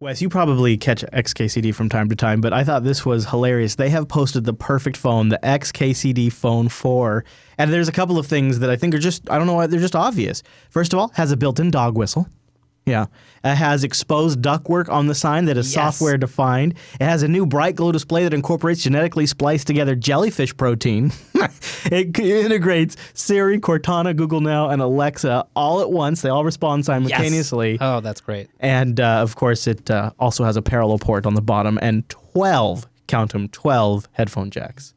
Wes, you probably catch XKCD from time to time, but I thought this was hilarious. They have posted the perfect phone, the XKCD Phone 4. And there's a couple of things that I think are just, I don't know why, they're just obvious. First of all, has a built-in dog whistle. Yeah. It has exposed ductwork on the sign that is software defined. It has a new bright glow display that incorporates genetically spliced together jellyfish protein. It integrates Siri, Cortana, Google Now, and Alexa all at once. They all respond simultaneously. Yes. Oh, that's great. And of course, it also has a parallel port on the bottom and 12, count them, 12 headphone jacks.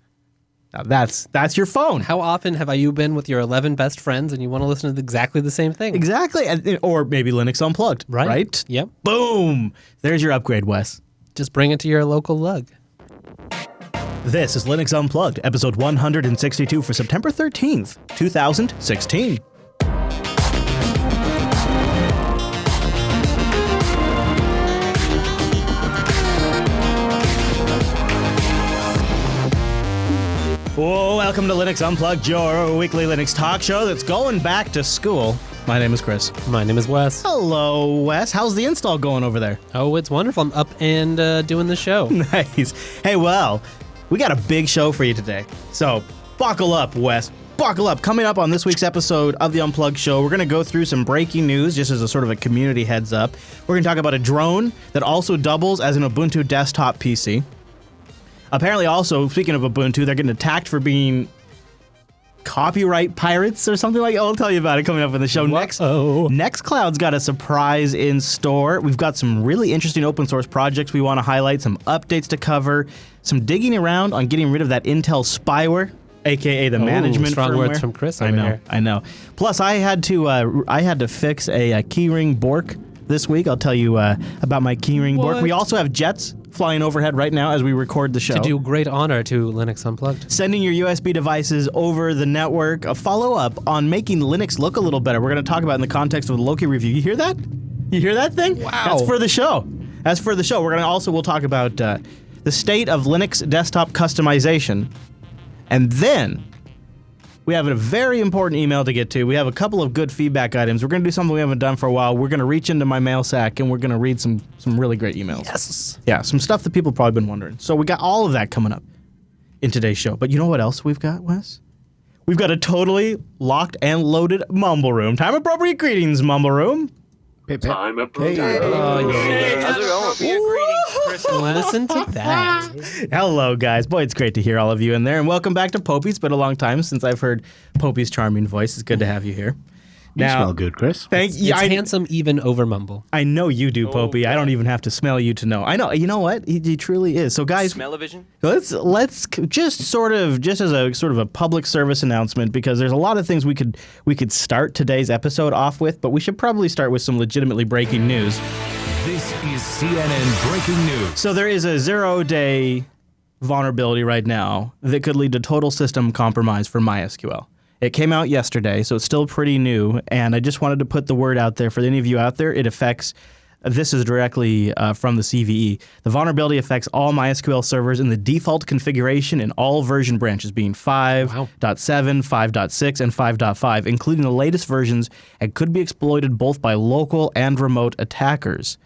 Now that's your phone. How often have you been with your 11 best friends and you want to listen to exactly the same thing? Exactly. Or maybe Linux Unplugged. Right? Yep. Boom. There's your upgrade, Wes. Just bring it to your local lug. This is Linux Unplugged, episode 162 for September 13th, 2016. Whoa, welcome to Linux Unplugged, your weekly Linux talk show that's going back to school. My name is Chris. My name is Wes. Hello, Wes. How's the install going over there? Oh, it's wonderful. I'm up and doing the show. Nice. Hey, well, we got a big show for you today. So buckle up, Wes. Buckle up. Coming up on this week's episode of the Unplugged show, we're going to go through some breaking news just as a sort of a community heads up. We're going to talk about a drone that also doubles as an Ubuntu desktop PC. Apparently also, speaking of Ubuntu, they're getting attacked for being copyright pirates or something like that. I'll tell you about it coming up in the show. Nextcloud's got a surprise in store. We've got some really interesting open source projects we want to highlight, some updates to cover, some digging around on getting rid of that Intel spyware, aka the management strong firmware. Words from Chris over here. I know. Plus, I had to fix a keyring bork this week. I'll tell you about my keyring bork. We also have jets flying overhead right now as we record the show. To do great honor to Linux Unplugged. Sending your USB devices over the network. A follow-up on making Linux look a little better. We're going to talk about in the context of the Loki review. You hear that? You hear that thing? Wow. That's for the show. We'll talk about the state of Linux desktop customization. And then we have a very important email to get to. We have a couple of good feedback items. We're going to do something we haven't done for a while. We're going to reach into my mail sack, and we're going to read some really great emails. Yes. Yeah, some stuff that people have probably been wondering. So we got all of that coming up in today's show. But you know what else we've got, Wes? We've got a totally locked and loaded Mumble Room. Time-appropriate greetings, Mumble Room. Time appropriate. How's it going? Listen to that. Hello, guys. Boy, it's great to hear all of you in there. And welcome back to Popey. It's been a long time since I've heard Popey's charming voice. It's good to have you here. You smell good, Chris. Thank you. It's handsome even over Mumble. I know you do, Popey. I don't even have to smell you to know. I know. You know what? He truly is. So, guys, Smell-o-vision? let's just as a sort of a public service announcement, because there's a lot of things we could start today's episode off with, but we should probably start with some legitimately breaking news. This is CNN Breaking News. So there is a 0-day vulnerability right now that could lead to total system compromise for MySQL. It came out yesterday, so it's still pretty new, and I just wanted to put the word out there for any of you out there. It affects, this is directly from the CVE. The vulnerability affects all MySQL servers in the default configuration in all version branches, being 5.7, 5.6, and 5.5, including the latest versions, and could be exploited both by local and remote attackers.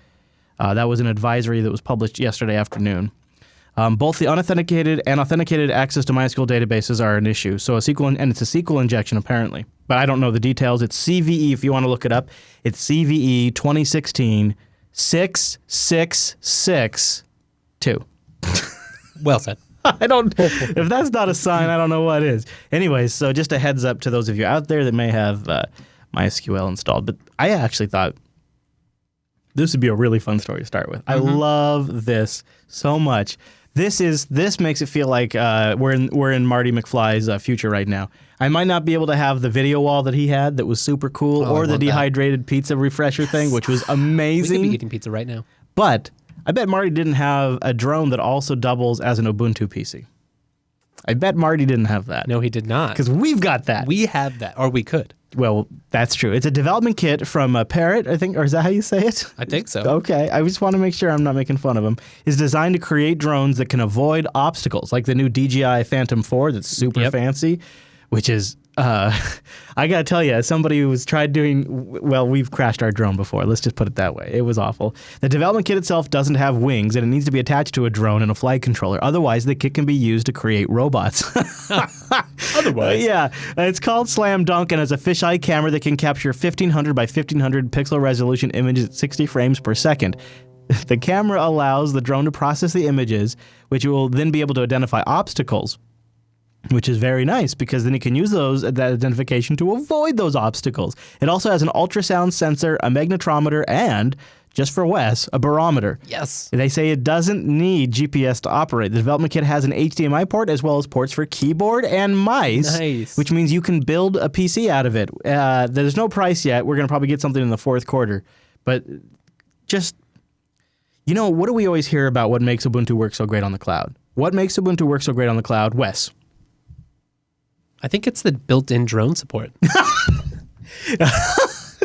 That was an advisory that was published yesterday afternoon. Both the unauthenticated and authenticated access to MySQL databases are an issue. So it's a SQL injection apparently, but I don't know the details. It's CVE if you want to look it up. It's CVE 2016 6662. Well said. If that's not a sign, I don't know what is. Anyways, so just a heads up to those of you out there that may have MySQL installed. But I actually thought this would be a really fun story to start with. I love this so much. This makes it feel like we're in Marty McFly's future right now. I might not be able to have the video wall that he had that was super cool, or the dehydrated pizza refresher thing, which was amazing. We could be eating pizza right now. But I bet Marty didn't have a drone that also doubles as an Ubuntu PC. I bet Marty didn't have that. No, he did not. Because we've got that. We have that, or we could. Well, that's true. It's a development kit from Parrot, I think, or is that how you say it? I think so. Okay. I just want to make sure I'm not making fun of him. It's designed to create drones that can avoid obstacles, like the new DJI Phantom 4 that's super fancy, which is I got to tell you, as somebody who's tried doing, well, we've crashed our drone before. Let's just put it that way. It was awful. The development kit itself doesn't have wings, and it needs to be attached to a drone and a flight controller. Otherwise, the kit can be used to create robots. Otherwise. Yeah. It's called Slam Dunk and has a fisheye camera that can capture 1,500 by 1,500 pixel resolution images at 60 frames per second. The camera allows the drone to process the images, which will then be able to identify obstacles, which is very nice because then you can use that identification to avoid those obstacles. It also has an ultrasound sensor, a magnetometer, and, just for Wes, a barometer. Yes. They say it doesn't need GPS to operate. The development kit has an HDMI port as well as ports for keyboard and mice, which means you can build a PC out of it. There's no price yet. We're going to probably get something in the fourth quarter. But just, what do we always hear about what makes Ubuntu work so great on the cloud? What makes Ubuntu work so great on the cloud? Wes? I think it's the built-in drone support.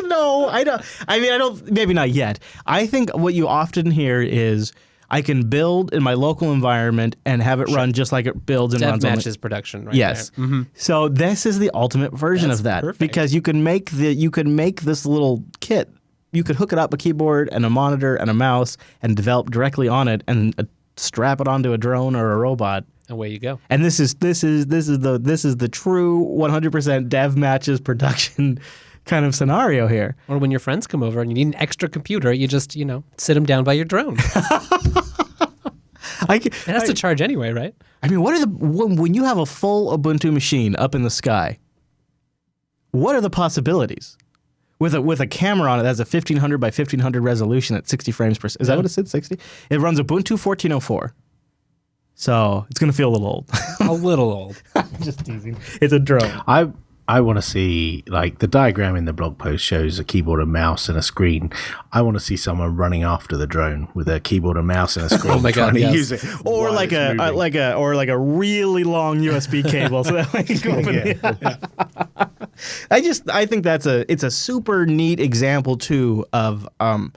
No, I don't. I don't. Maybe not yet. I think what you often hear is I can build in my local environment and have it run just like it builds and runs on matches production, right? Yes. There. Mm-hmm. So this is the ultimate version of that because you can make this little kit. You could hook it up a keyboard and a monitor and a mouse and develop directly on it and strap it onto a drone or a robot. Away you go. And this is the true 100% dev matches production kind of scenario here. Or when your friends come over and you need an extra computer, you just, sit them down by your drone. It has to charge anyway, right? I mean, when you have a full Ubuntu machine up in the sky, what are the possibilities? With a camera on it that has a 1,500 by 1,500 resolution at 60 frames per second. Is that what it said, 60? It runs Ubuntu 14.04. So it's going to feel a little old. A little old. Just teasing. It's a drone. I want to see, like, the diagram in the blog post shows a keyboard and mouse and a screen. I want to see someone running after the drone with a keyboard and mouse and a screen. Oh my God, trying to yes. use it. Or like a really long USB cable so that way you can go open it. I think it's a super neat example too of how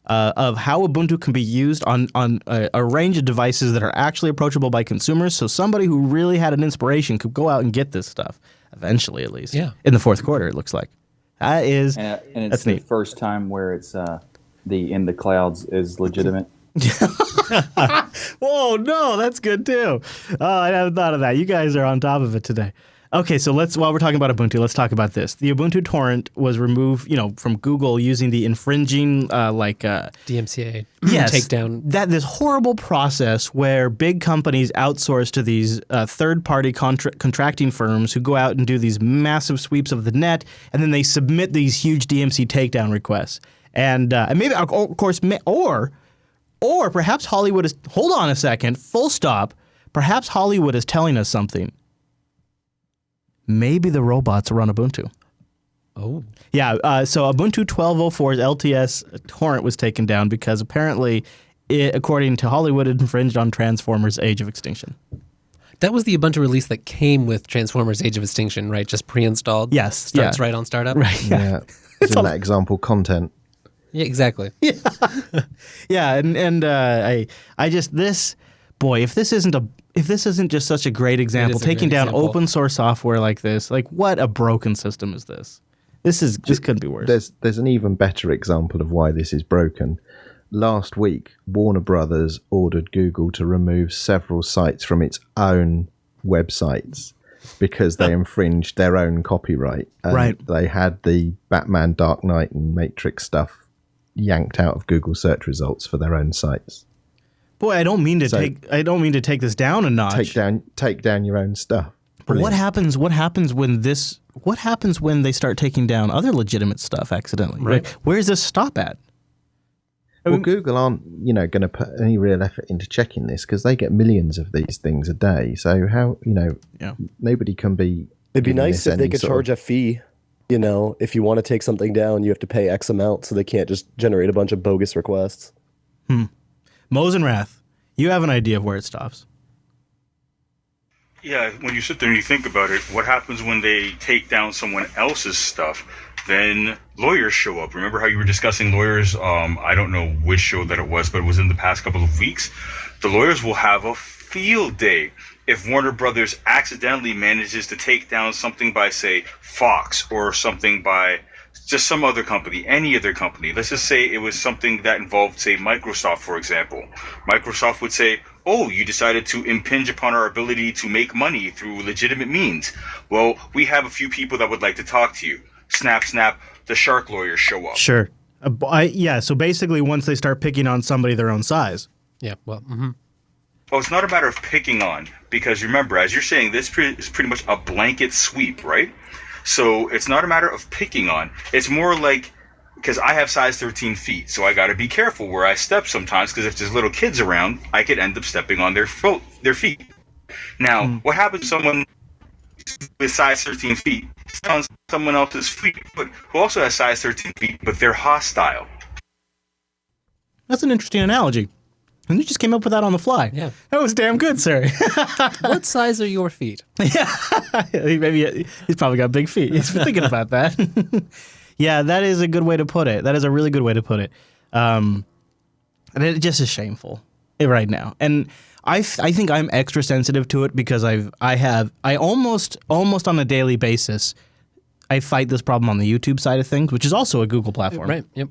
Ubuntu can be used on a range of devices that are actually approachable by consumers. So somebody who really had an inspiration could go out and get this stuff eventually, at least. Yeah. In the fourth quarter, it looks like. That's it's neat. The first time where it's the in the clouds is legitimate. Whoa, no, that's good too. Oh, I haven't thought of that. You guys are on top of it today. Okay, so while we're talking about Ubuntu, let's talk about this. The Ubuntu torrent was removed, from Google using the infringing, DMCA takedown. This horrible process where big companies outsource to these third-party contracting firms who go out and do these massive sweeps of the net, and then they submit these huge DMC takedown requests. And maybe, of course, or perhaps Hollywood is. Hold on a second. Full stop. Perhaps Hollywood is telling us something. Maybe the robots run Ubuntu. Oh. Yeah, so Ubuntu 12.04's LTS torrent was taken down because apparently, according to Hollywood, it infringed on Transformers Age of Extinction. That was the Ubuntu release that came with Transformers Age of Extinction, right? Just pre-installed? Yes. Starts right on startup? Right, yeah. It's in that example content. Yeah, exactly. Yeah, and I just, if this isn't just such a great example, taking down open source software like this, like what a broken system is this? This couldn't be worse. There's an even better example of why this is broken. Last week, Warner Brothers ordered Google to remove several sites from its own websites because they infringed their own copyright. And right. They had the Batman, Dark Knight, and Matrix stuff yanked out of Google search results for their own sites. Boy, I don't mean to take this down a notch. Take down your own stuff. Brilliant. What happens when they start taking down other legitimate stuff accidentally? Right. Where's this stop at? Well, Google aren't, going to put any real effort into checking this because they get millions of these things a day. So how, nobody can be. It'd be nice if they could charge a fee. If you want to take something down, you have to pay X amount, so they can't just generate a bunch of bogus requests. Mosenrath, you have an idea of where it stops. Yeah, when you sit there and you think about it, what happens when they take down someone else's stuff? Then lawyers show up. Remember how you were discussing lawyers? I don't know which show that it was, but it was in the past couple of weeks. The lawyers will have a field day if Warner Brothers accidentally manages to take down something by, say, Fox, or something by just some other company, any other company. Let's just say it was something that involved, say, Microsoft, for example. Microsoft would say, oh, you decided to impinge upon our ability to make money through legitimate means. Well, we have a few people that would like to talk to you. Snap, snap, the shark lawyers show up. Sure. So basically once they start picking on somebody their own size. Yeah, well, Well, it's not a matter of picking on, because remember, as you're saying, this is pretty much a blanket sweep, right? So it's not a matter of picking on. It's more like, because I have size 13 feet, so I got to be careful where I step sometimes, because if there's little kids around, I could end up stepping on their feet. Now, what happens to someone with size 13 feet? On someone else's feet, who also has size 13 feet, but they're hostile. That's an interesting analogy. And you just came up with that on the fly. Yeah. That was damn good, sir. what size are your feet? Yeah. Maybe he's probably got big feet. He's been thinking about that. Yeah, that is a good way to put it. That is a really good way to put it. And it just is shameful right now. And I think I'm extra sensitive to it because I almost on a daily basis, I fight this problem on the YouTube side of things, which is also a Google platform. Right, yep.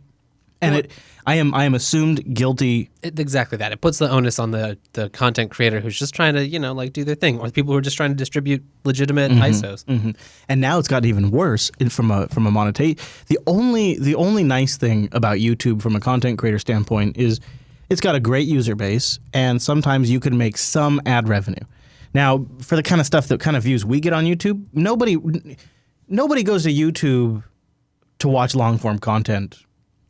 And I am assumed guilty. Exactly that. It puts the onus on the content creator who's just trying to, do their thing, or the people who are just trying to distribute legitimate ISOs. Mm-hmm. And now it's gotten even worse from a monetary. The only nice thing about YouTube from a content creator standpoint is it's got a great user base, and sometimes you can make some ad revenue. Now, for the kind of stuff that kind of views we get on YouTube, nobody goes to YouTube to watch long form content.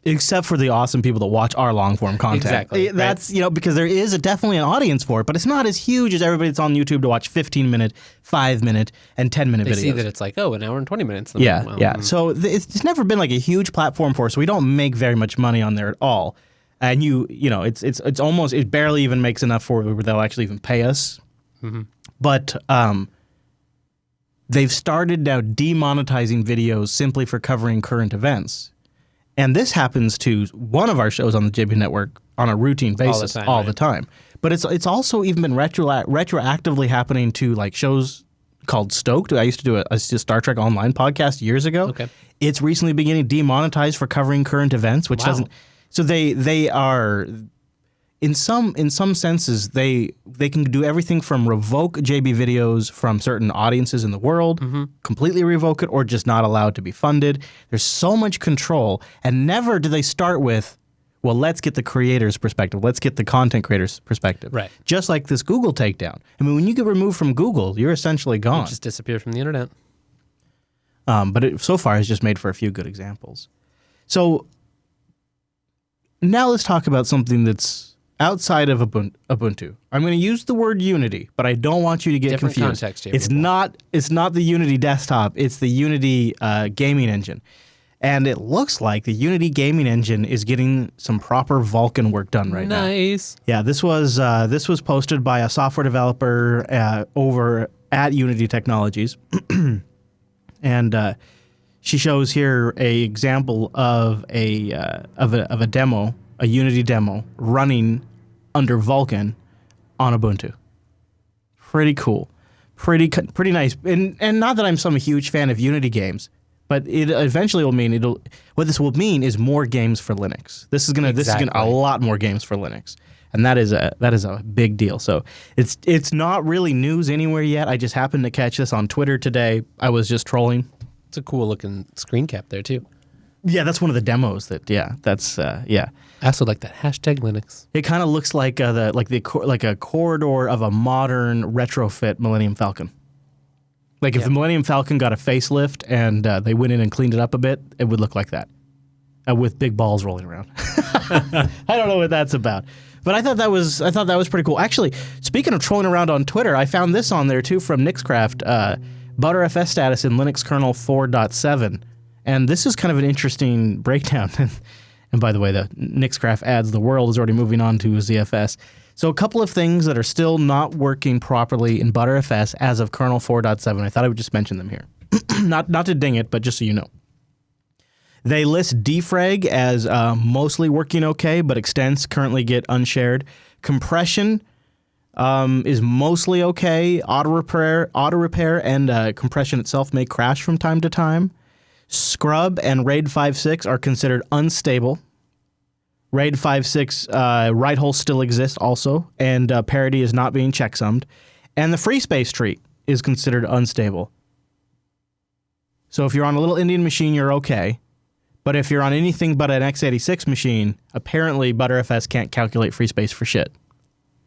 Except for the awesome people that watch our long-form content. Exactly. That's, because there is definitely an audience for it, but it's not as huge as everybody that's on YouTube to watch 15-minute, 5-minute, and 10-minute videos. They see that it's like, an hour and 20 minutes. Yeah. So it's never been like a huge platform for us. So we don't make very much money on there at all. And it barely even makes enough for where they'll actually even pay us. Mm-hmm. But they've started now demonetizing videos simply for covering current events. And this happens to one of our shows on the JB Network on a routine basis all the time. But it's also even been retroactively happening to like shows called Stoked. I used to do a Star Trek Online podcast years ago. Okay. It's recently beginning demonetized for covering current events, which doesn't. So they are. In some senses, they can do everything from revoke JB videos from certain audiences in the world, completely revoke it, or just not allowed to be funded. There's so much control, and never do they start with, well, let's get the creator's perspective. Let's get the content creator's perspective. Right. Just like this Google takedown. I mean, when you get removed from Google, you're essentially gone. It just disappeared from the internet. But it so far has just made for a few good examples. So now let's talk about something that's outside of Ubuntu. I'm going to use the word Unity, but I don't want you to get Different confused. Context, it's not the Unity desktop. It's the Unity gaming engine. And it looks like the Unity gaming engine is getting some proper Vulkan work done right now. Nice. Yeah, this was posted by a software developer over at Unity Technologies. And she shows here a example of a demo, a Unity demo running under Vulkan on Ubuntu. Pretty cool, pretty nice. And not that I'm some huge fan of Unity games, but it eventually will mean what this will mean is more games for Linux. This is gonna a lot more games for Linux, and that is a big deal. So it's not really news anywhere yet. I just happened to catch this on Twitter today. I was just trolling. It's a cool looking screen cap there too. Yeah, that's one of the demos. I also like that hashtag Linux. It kind of looks like a corridor of a modern retrofit Millennium Falcon. Like if the Millennium Falcon got a facelift and they went in and cleaned it up a bit, it would look like that, with big balls rolling around. I don't know what that's about, but I thought that was pretty cool. Actually, speaking of trolling around on Twitter, I found this on there too from Nixcraft. ButterFS status in Linux kernel 4.7. And this is kind of an interesting breakdown. And by the way, the Nixcraft adds the world is already moving on to ZFS. So a couple of things that are still not working properly in ButterFS as of kernel 4.7. I thought I would just mention them here. not to ding it, but just so you know. They list defrag as mostly working okay, but extents currently get unshared. Compression is mostly okay. Auto repair, and compression itself may crash from time to time. Scrub and RAID 5.6 are considered unstable. RAID 5.6 write hole still exists also, and parity is not being checksummed. And the free space tree is considered unstable. So if you're on a little Indian machine, you're okay. But if you're on anything but an x86 machine, apparently Btrfs can't calculate free space for shit.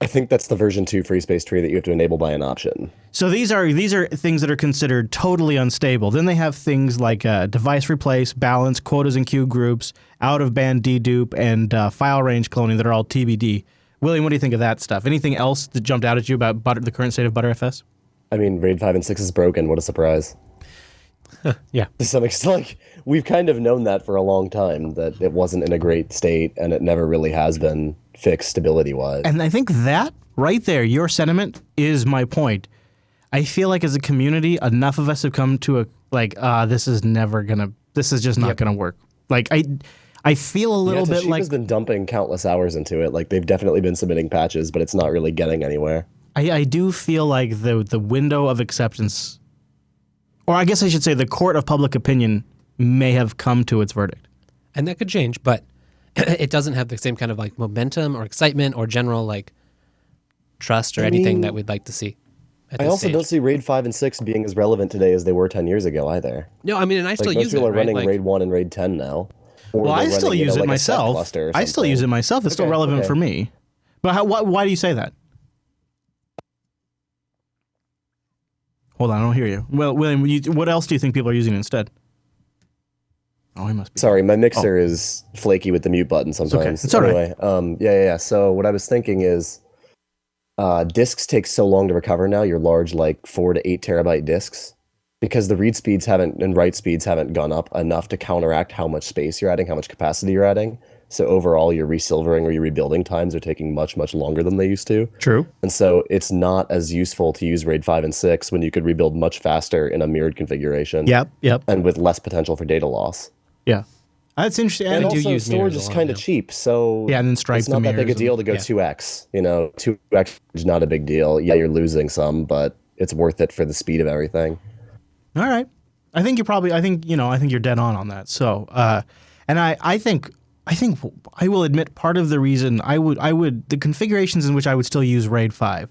I think that's the version 2 free space tree that you have to enable by an option. So these are things that are considered totally unstable. Then they have things like device replace, balance, quotas and queue groups, out-of-band dedupe, and file range cloning that are all TBD. William, what do you think of that stuff? Anything else that jumped out at you about the current state of Btrfs? I mean, RAID 5 and 6 is broken. What a surprise. Yeah. To some extent, like, we've kind of known that for a long time, that it wasn't in a great state, and it never really has been fixed stability-wise. And I think that right there, your sentiment is my point. I feel like as a community, enough of us have come to this is just not gonna work. Like I feel a little bit like Toshiba's been dumping countless hours into it. Like, they've definitely been submitting patches, but it's not really getting anywhere. I do feel like the window of acceptance, or I guess I should say the court of public opinion, may have come to its verdict. And that could change, but it doesn't have the same kind of like momentum or excitement or general like trust or anything that we'd like to see. I also don't see RAID 5 and 6 being as relevant today as they were 10 years ago either. No, I mean, and I still most use it. people are running right? RAID 1 and RAID 10 now. Or Well, I they're still running, use it like a set myself. cluster or I still use it myself. It's still relevant for me. But why do you say that? Hold on, I don't hear you. Well, William, what else do you think people are using instead? Oh, he must be. Sorry, my mixer is flaky with the mute button sometimes. It's all right. Anyway, yeah. So what I was thinking is, disks take so long to recover now. Your large, like 4 to 8 terabyte disks, because the read speeds and write speeds haven't gone up enough to counteract how much space you're adding, how much capacity you're adding. So overall, your resilvering or your rebuilding times are taking much, much longer than they used to. True. And so it's not as useful to use RAID 5 and 6 when you could rebuild much faster in a mirrored configuration. Yep. And with less potential for data loss. Yeah. That's interesting. And I also, use storage mirrors is a lot, kind of cheap, so Yeah, and then stripe it's the not that big a mirrors deal and- to go 2x. 2x is not a big deal. Yeah, you're losing some, but it's worth it for the speed of everything. All right. I think you're dead on that. So, and I think I will admit part of the reason the configurations in which I would still use RAID 5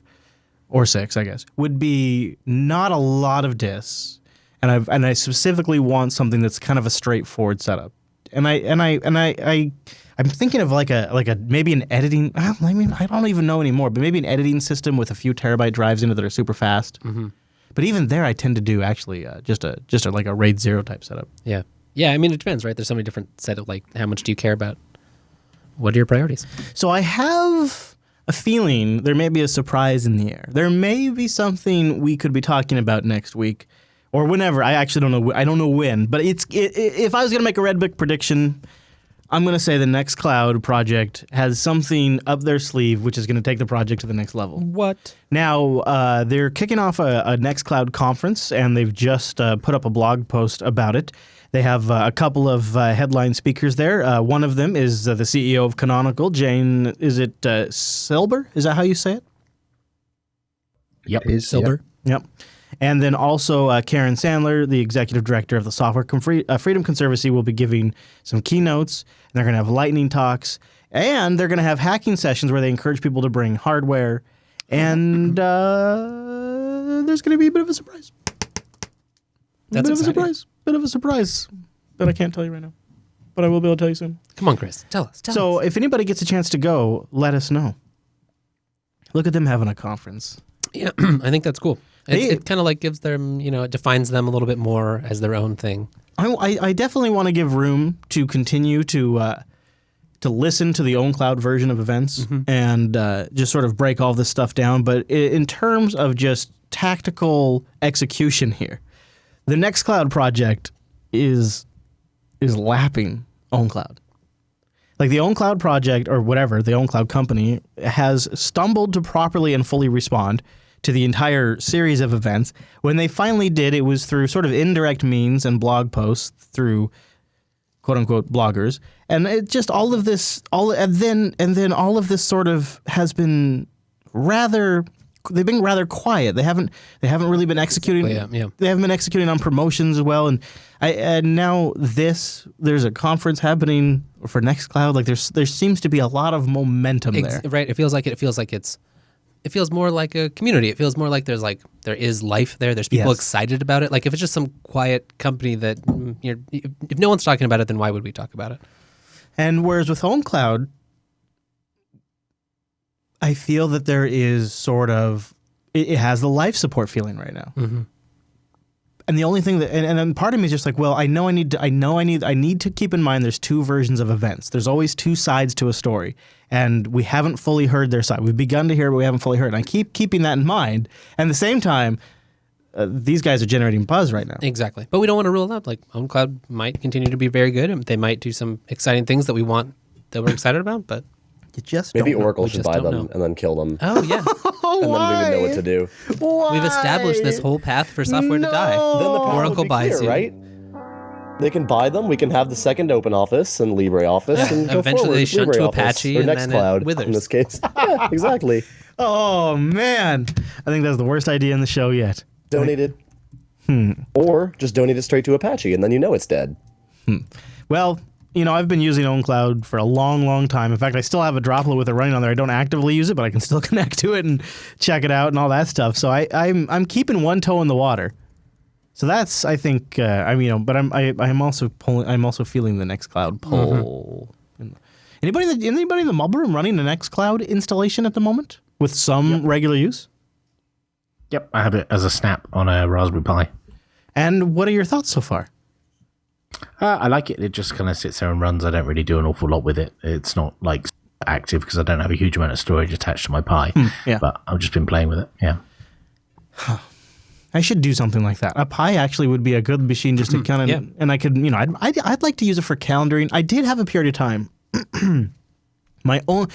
or 6, I guess, would be not a lot of disks, and I specifically want something that's kind of a straightforward setup. And I'm thinking of like a maybe an editing. I mean, I don't even know anymore, but maybe an editing system with a few terabyte drives in it that are super fast. Mm-hmm. But even there, I tend to do actually just a like a RAID 0 type setup. Yeah. Yeah, I mean, it depends, right? There's so many different set of, like, how much do you care about? What are your priorities? So I have a feeling there may be a surprise in the air. There may be something we could be talking about next week or whenever. I actually don't know. I don't know when. But if I was going to make a Red Book prediction, I'm going to say the Nextcloud project has something up their sleeve which is going to take the project to the next level. What? Now, they're kicking off a Nextcloud conference, and they've just put up a blog post about it. They have a couple of headline speakers there. One of them is the CEO of Canonical, Jane, is it Silber? Is that how you say it? Yep. Silber. Yep. And then also Karen Sandler, the executive director of the Software Freedom Conservancy, will be giving some keynotes. And they're going to have lightning talks. And they're going to have hacking sessions where they encourage people to bring hardware. And there's going to be a bit of a surprise. That's exciting. Bit of a surprise that I can't tell you right now. But I will be able to tell you soon. Come on, Chris. Tell us. So if anybody gets a chance to go, let us know. Look at them having a conference. Yeah, I think that's cool. It kind of like gives them, it defines them a little bit more as their own thing. I definitely want to give room to continue to listen to the OwnCloud version of events and just sort of break all this stuff down. But in terms of just tactical execution here, the Nextcloud project is lapping OwnCloud. Like the OwnCloud project or whatever, the OwnCloud company has stumbled to properly and fully respond to the entire series of events. When they finally did, it was through sort of indirect means and blog posts through quote unquote bloggers. And it just all of this sort of has been they've been rather quiet. They haven't really been executing. Yeah. They haven't been executing on promotions as well. And now there's a conference happening for Nextcloud. Like there seems to be a lot of momentum there. Right. It feels more like a community. It feels more like there is life there. There's people excited about it. Like if it's just some quiet company that if no one's talking about it, then why would we talk about it? And whereas with OwnCloud, I feel that there is sort of it has the life support feeling right now. Mm-hmm. And the only thing that and part of me is just like, well, I need to keep in mind there's two versions of events. There's always two sides to a story, and we haven't fully heard their side. We've begun to hear, but we haven't fully heard. And I keep keeping that in mind. And at the same time, these guys are generating buzz right now. Exactly. But we don't want to rule it out. Like OwnCloud might continue to be very good, and they might do some exciting things that we're excited about, but you just maybe don't Oracle We should just buy don't them know. and then kill them. oh yeah. And then we would know what to do. Why? We've established this whole path for software to die. Then the path Oracle would be buys clear, you. right? They can buy them. We can have the second open office and LibreOffice and go Eventually forward they with shunt to LibreOffice, Apache or and then it Nextcloud withers. in this case. Yeah, exactly. Oh man, I think that's the worst idea in the show yet. Donate it. Or just donate it straight to Apache, and then you know it's dead. Well, I've been using OwnCloud for a long, long time. In fact, I still have a droplet with it running on there. I don't actively use it, but I can still connect to it and check it out and all that stuff. So I'm keeping one toe in the water. So that's, I think, but I'm also feeling the Nextcloud pull. Mm-hmm. Anybody in the mobile room running the Nextcloud installation at the moment with some regular use? Yep, I have it as a snap on a Raspberry Pi. And what are your thoughts so far? I like it. It just kind of sits there and runs. I don't really do an awful lot with it. It's not like active because I don't have a huge amount of storage attached to my Pi. Yeah. But I've just been playing with it. Yeah. I should do something like that. A Pi actually would be a good machine just to kind of, and I could, I'd like to use it for calendaring. I did have a period of time, my own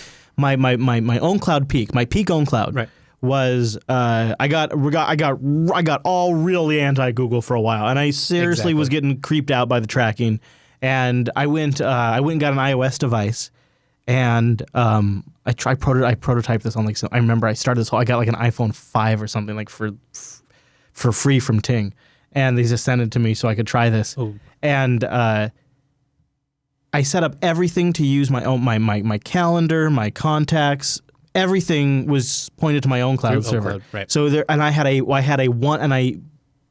cloud peak, my peak own cloud. Right. Was I got all really anti-Google for a while, and I seriously was getting creeped out by the tracking, and I went and got an iOS device, and I prototyped this on I remember I started this whole, I got like an iPhone 5 or something like for free from Ting, and they just sent it to me so I could try this, and I set up everything to use my own my calendar, my contacts. Everything was pointed to my own cloud server. OwnCloud, right. So there, and I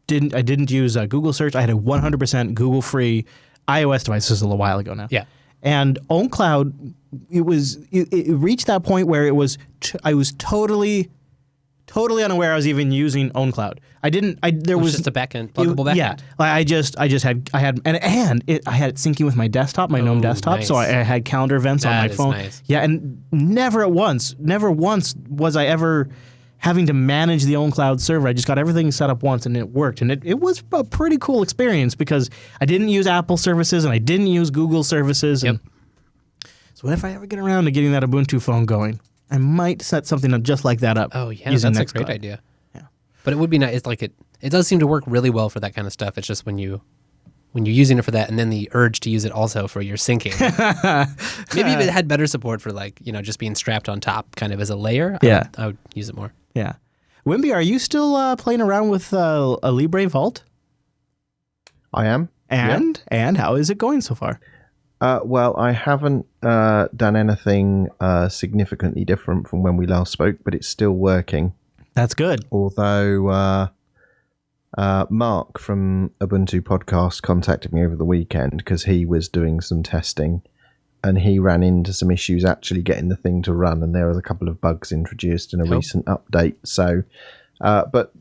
didn't use Google search. I had a 100% Google free iOS device. This is a little while ago now. Yeah. And OwnCloud, it reached that point where it was I was totally unaware I was even using OwnCloud. There was just a backend, pluggable backend. Yeah, I had it syncing with my desktop, my GNOME desktop, nice. so I had calendar events on my That is phone. nice. Yeah, and never once was I ever having to manage the OwnCloud server. I just got everything set up once and it worked, and it was a pretty cool experience because I didn't use Apple services and I didn't use Google services. Yep. And so if I ever get around to getting that Ubuntu phone going, I might set something just like that up. Oh yeah, using that's a Nextcloud. great idea. Yeah. But it would be nice. It's like it does seem to work really well for that kind of stuff. It's just when you're using it for that, and then the urge to use it also for your syncing. Maybe if it had better support for just being strapped on top, kind of as a layer. Yeah. I would use it more. Yeah. Wimby, are you still playing around with a Libre Vault? I am. And how is it going so far? Well, I haven't done anything significantly different from when we last spoke, but it's still working. That's good. Although Mark from Ubuntu Podcast contacted me over the weekend because he was doing some testing and he ran into some issues actually getting the thing to run, and there was a couple of bugs introduced in a recent update. So, but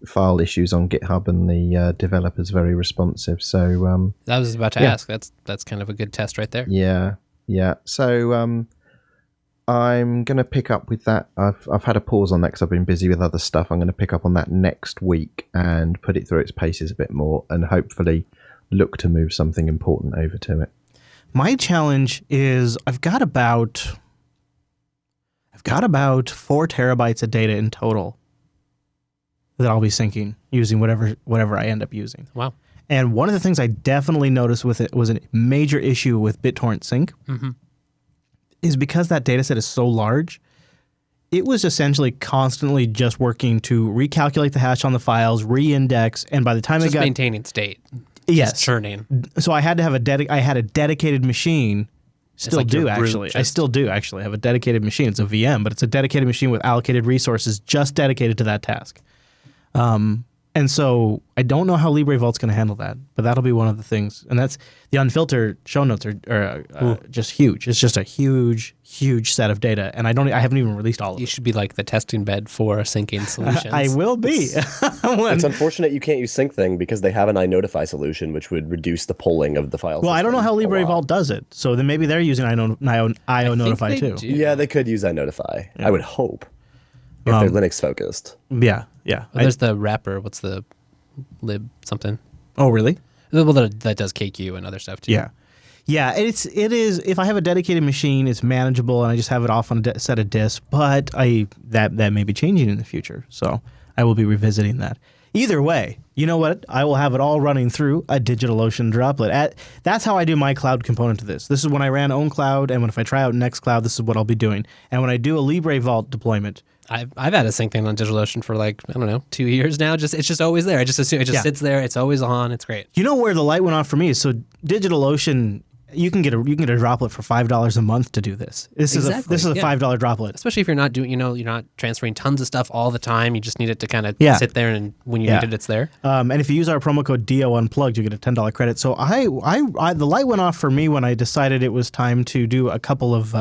file issues on GitHub, and the developer's very responsive. So I was about to ask. That's kind of a good test right there. Yeah. So I'm going to pick up with that. I've had a pause on that because I've been busy with other stuff. I'm going to pick up on that next week and put it through its paces a bit more, and hopefully look to move something important over to it. My challenge is I've got about 4 terabytes of data in total that I'll be syncing using whatever I end up using. Wow. And one of the things I definitely noticed with it was a major issue with BitTorrent Sync is because that data set is so large, it was essentially constantly just working to recalculate the hash on the files, re-index, and by the time Just it got maintaining state. yes, Just churning. so I had to have I had a dedicated machine. Still like your do root actually. I just- still do actually have a dedicated machine. It's a VM, but it's a dedicated machine with allocated resources just dedicated to that task. And so I don't know how LibreVault's going to handle that, but that'll be one of the things. And that's the unfiltered show notes are just huge. It's just a huge, huge set of data, and I haven't even released all of You it. should be like the testing bed for syncing solutions. I will be. It's unfortunate you can't use SyncThing because they have an iNotify solution, which would reduce the polling of the files. Well, I don't know how LibreVault does it, so then maybe they're using IO Notify they too. do. Yeah, they could use iNotify. I would hope if they're Linux focused. Yeah. Well, there's the wrapper. What's the lib something? Oh, really? Well, that does KQ and other stuff too. Yeah. Yeah, it is. If I have a dedicated machine, it's manageable, and I just have it off on a set of disks. But that may be changing in the future, so I will be revisiting that. Either way, you know what? I will have it all running through a DigitalOcean droplet. That's how I do my cloud component to this. This is when I ran OwnCloud, and if I try out Nextcloud, this is what I'll be doing. And when I do a LibreVault deployment, I've had a sync thing on DigitalOcean for like, I don't know, 2 years now. It's just always there. I just assume it just sits there. It's always on. It's great. you know where the light went off for me? So DigitalOcean, you can get a droplet for $5 a month to do this. This is a $5 droplet. Especially if you're not doing, you're not transferring tons of stuff all the time. You just need it to kind of sit there, and when you need it, it's there. And if you use our promo code DO Unplugged, you get a $10 credit. So I the light went off for me when I decided it was time to do a couple of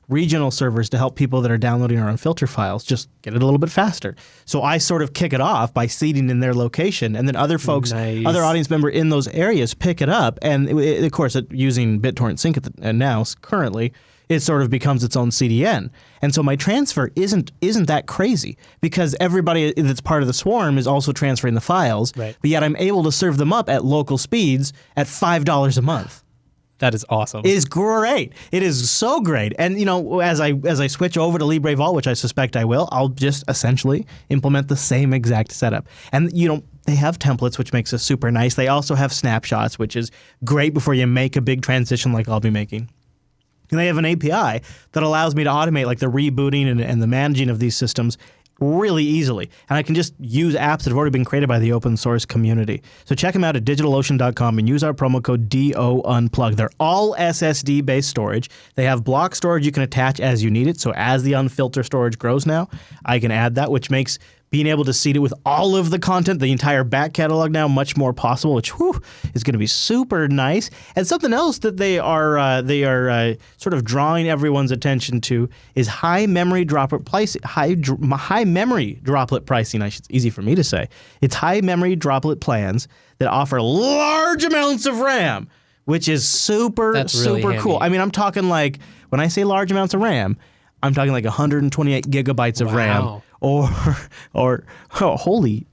regional servers to help people that are downloading our unfiltered files just get it a little bit faster. So I sort of kick it off by seeding in their location, and then other folks, other audience member in those areas pick it up. And of course, using BitTorrent Sync and now currently, it sort of becomes its own CDN. And so my transfer isn't that crazy because everybody that's part of the swarm is also transferring the files, right. But yet I'm able to serve them up at local speeds at $5 a month. That is awesome. It is great. It is so great. And as I switch over to LibreVault, which I suspect I will, I'll just essentially implement the same exact setup. And they have templates, which makes it super nice. They also have snapshots, which is great before you make a big transition like I'll be making. And they have an API that allows me to automate like the rebooting and the managing of these systems really easily. And I can just use apps that have already been created by the open source community. So check them out at digitalocean.com and use our promo code DO Unplugged. They're all SSD-based storage. They have block storage you can attach as you need it. So as the unfiltered storage grows now, I can add that, which makes being able to seed it with all of the content, the entire back catalog now, much more possible, which is going to be super nice. And something else that they are sort of drawing everyone's attention to is high memory droplet pricing. High memory droplet pricing. It's easy for me to say. It's high memory droplet plans that offer large amounts of RAM, which is super really cool. handy. I mean, I'm talking like when I say large amounts of RAM, I'm talking like 128 gigabytes of RAM. Or holy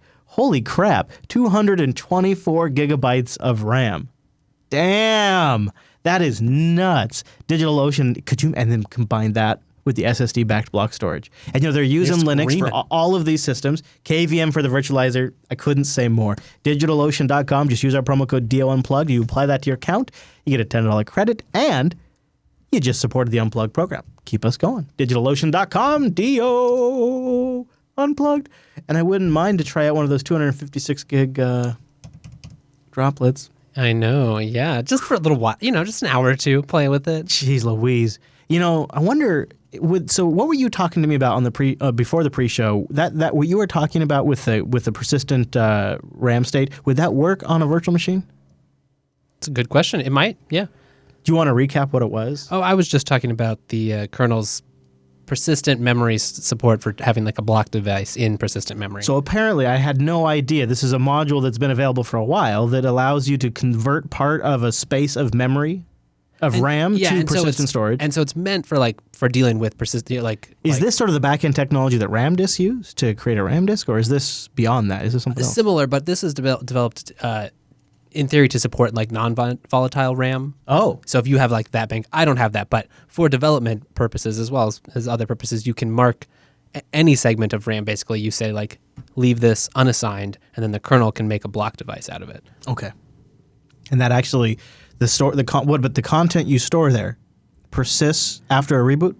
crap, 224 gigabytes of RAM. Damn, that is nuts. DigitalOcean, and then combine that with the SSD-backed block storage. And they're using Linux for all of these systems. KVM for the virtualizer. I couldn't say more. DigitalOcean.com. Just use our promo code DO Unplugged. You apply that to your account, you get a $10 credit, and you just supported the Unplugged program. Keep us going. DigitalOcean.com, DO Unplugged. And I wouldn't mind to try out one of those 256 gig droplets. I know, yeah. Just for a little while, just an hour or two, play with it. Jeez Louise. I wonder, so what were you talking to me about on the before the pre-show? That what you were talking about with the persistent RAM state, would that work on a virtual machine? It's a good question. It might, yeah. Do you want to recap what it was? Oh, I was just talking about the kernel's persistent memory support for having like a block device in persistent memory. So apparently I had no idea. This is a module that's been available for a while that allows you to convert part of a space of memory of RAM to persistent storage. And so it's meant for dealing with persistent, Is this sort of the back-end technology that RAM disks use to create a RAM disk, or is this beyond that? Is this something else? Similar, but this is developed in theory to support like non-volatile RAM. Oh. So if you have like that bank, I don't have that, but for development purposes as well as other purposes, you can mark any segment of RAM. Basically, you say like leave this unassigned, and then the kernel can make a block device out of it. Okay. And that actually but the content you store there persists after a reboot?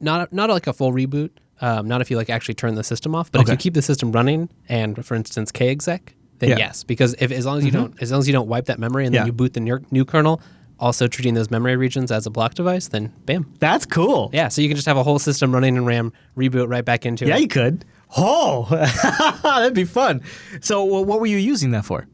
Not like a full reboot. Not if you like actually turn the system off, but if you keep the system running and, for instance, kexec, then yes, because as long as you don't wipe that memory and then you boot the new kernel, also treating those memory regions as a block device, then bam. That's cool. Yeah, so you can just have a whole system running in RAM, reboot right back into it. Yeah, you could. Oh, that'd be fun. So what were you using that for?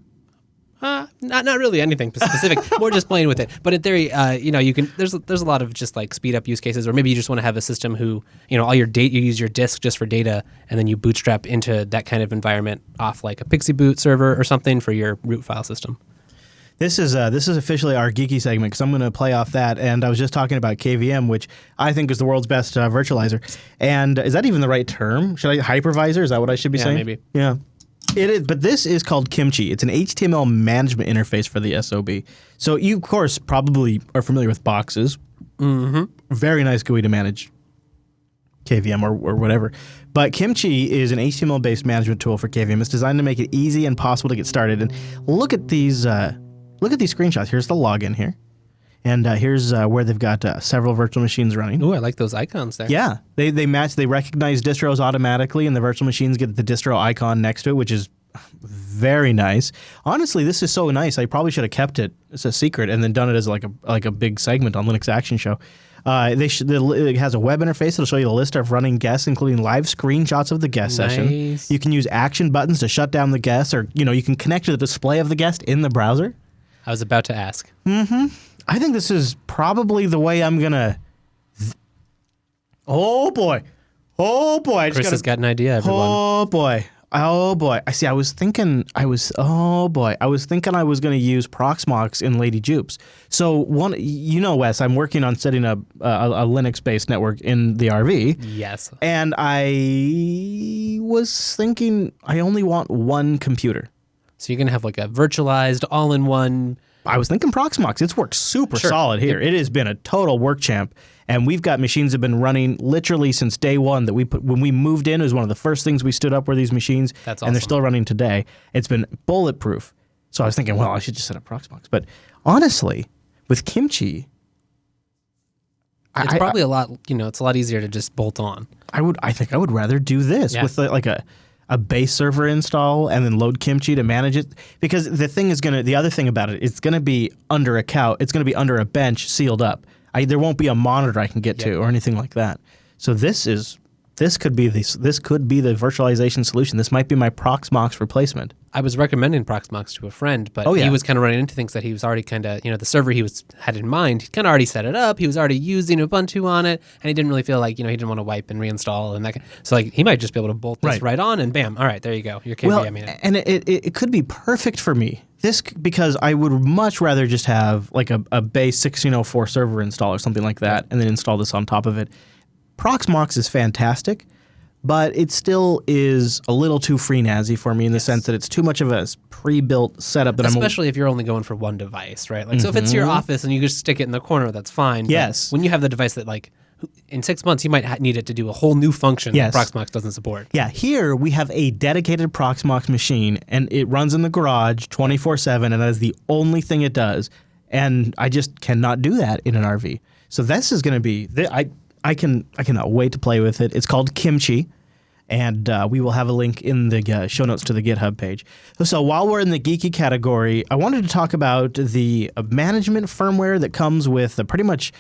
Not really anything specific, more just playing with it. But in theory, you can. There's a lot of just like speed up use cases, or maybe you just want to have a system who, all your data, you use your disk just for data, and then you bootstrap into that kind of environment off like a Pixie Boot server or something for your root file system. This is officially our geeky segment because I'm going to play off that. And I was just talking about KVM, which I think is the world's best virtualizer. And is that even the right term? Should I hypervisor? Is that what I should be saying? Maybe. Yeah. It is, but this is called Kimchi. It's an HTML management interface for the SOB. So you, of course, probably are familiar with boxes. Mm-hmm. Very nice GUI to manage KVM or whatever. But Kimchi is an HTML-based management tool for KVM. It's designed to make it easy and possible to get started. And look at these screenshots. Here's the login here. And here's where they've got several virtual machines running. Ooh, I like those icons there. Yeah. They match, they recognize distros automatically, and the virtual machines get the distro icon next to it, which is very nice. Honestly, this is so nice. I probably should have kept it as a secret and then done it as like a big segment on Linux Action Show. It has a web interface that'll show you the list of running guests, including live screenshots of the guest session. You can use action buttons to shut down the guest, or you can connect to the display of the guest in the browser. I was about to ask. Mm-hmm. I think this is probably the way I'm gonna. Oh boy! Chris has got an idea, everyone. Oh boy! I see. I was thinking I was going to use Proxmox in Lady Jupes. So Wes, I'm working on setting up a Linux-based network in the RV. Yes. And I was thinking I only want one computer. So you're going to have like a virtualized all-in-one. I was thinking Proxmox. It's worked super solid here. It has been a total work champ. And we've got machines that have been running literally since day one that when we moved in, it was one of the first things we stood up were these machines. That's awesome. And they're still running today. It's been bulletproof. So I was thinking, well, I should just set up Proxmox. But honestly, with Kimchi, it's probably it's a lot easier to just bolt on. I think I would rather do this with like a base server install and then load Kimchi to manage it, because the other thing about it, it's going to be under a couch, it's going to be under a bench sealed up. There won't be a monitor I can get to or anything like that. So this could be the virtualization solution. This might be my Proxmox replacement. I was recommending Proxmox to a friend, but he was kind of running into things that he was already kind of, the server he had in mind, he kind of already set it up. He was already using Ubuntu on it, and he didn't really feel like, he didn't want to wipe and reinstall and that. So like he might just be able to bolt this right on, and bam, all right, there you go. Your KVM. And it could be perfect for me. Because I would much rather just have like a base 1604 server install or something like that, and then install this on top of it. Proxmox is fantastic, but it still is a little too free-nazi for me in the sense that it's too much of a pre-built setup. Especially if you're only going for one device, right? Like, so if it's your office and you just stick it in the corner, that's fine. Yes. But when you have the device that, like, in 6 months, you might need it to do a whole new function that Proxmox doesn't support. Yeah, here we have a dedicated Proxmox machine, and it runs in the garage 24/7, and that is the only thing it does. And I just cannot do that in an RV. So this is going to be... I cannot wait to play with it. It's called Kimchi, and we will have a link in the show notes to the GitHub page. So while we're in the geeky category, I wanted to talk about the management firmware that comes with pretty much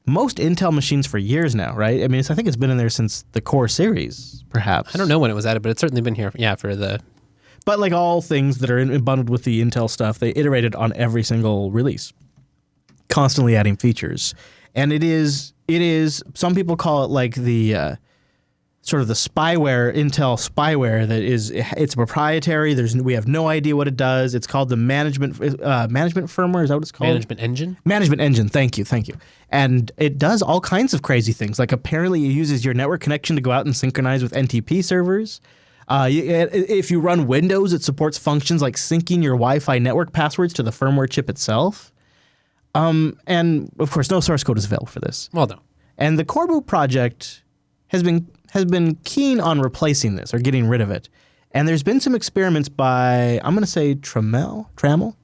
most Intel machines for years now, right? I mean, I think it's been in there since the Core series, perhaps. I don't know when it was added, but it's certainly been here, for the... But like all things that are bundled with the Intel stuff, they iterated on every single release, constantly adding features. And it is, some people call it like the sort of the spyware, Intel spyware it's proprietary. We have no idea what it does. It's called the management firmware. Is that what it's called? Management engine? Management engine. Thank you. And it does all kinds of crazy things. Like apparently it uses your network connection to go out and synchronize with NTP servers. If you run Windows, it supports functions like syncing your Wi-Fi network passwords to the firmware chip itself. And of course, no source code is available for this. Well, no. And the Coreboot project has been keen on replacing this or getting rid of it. And there's been some experiments by, I'm going to say Trammell? Trammell?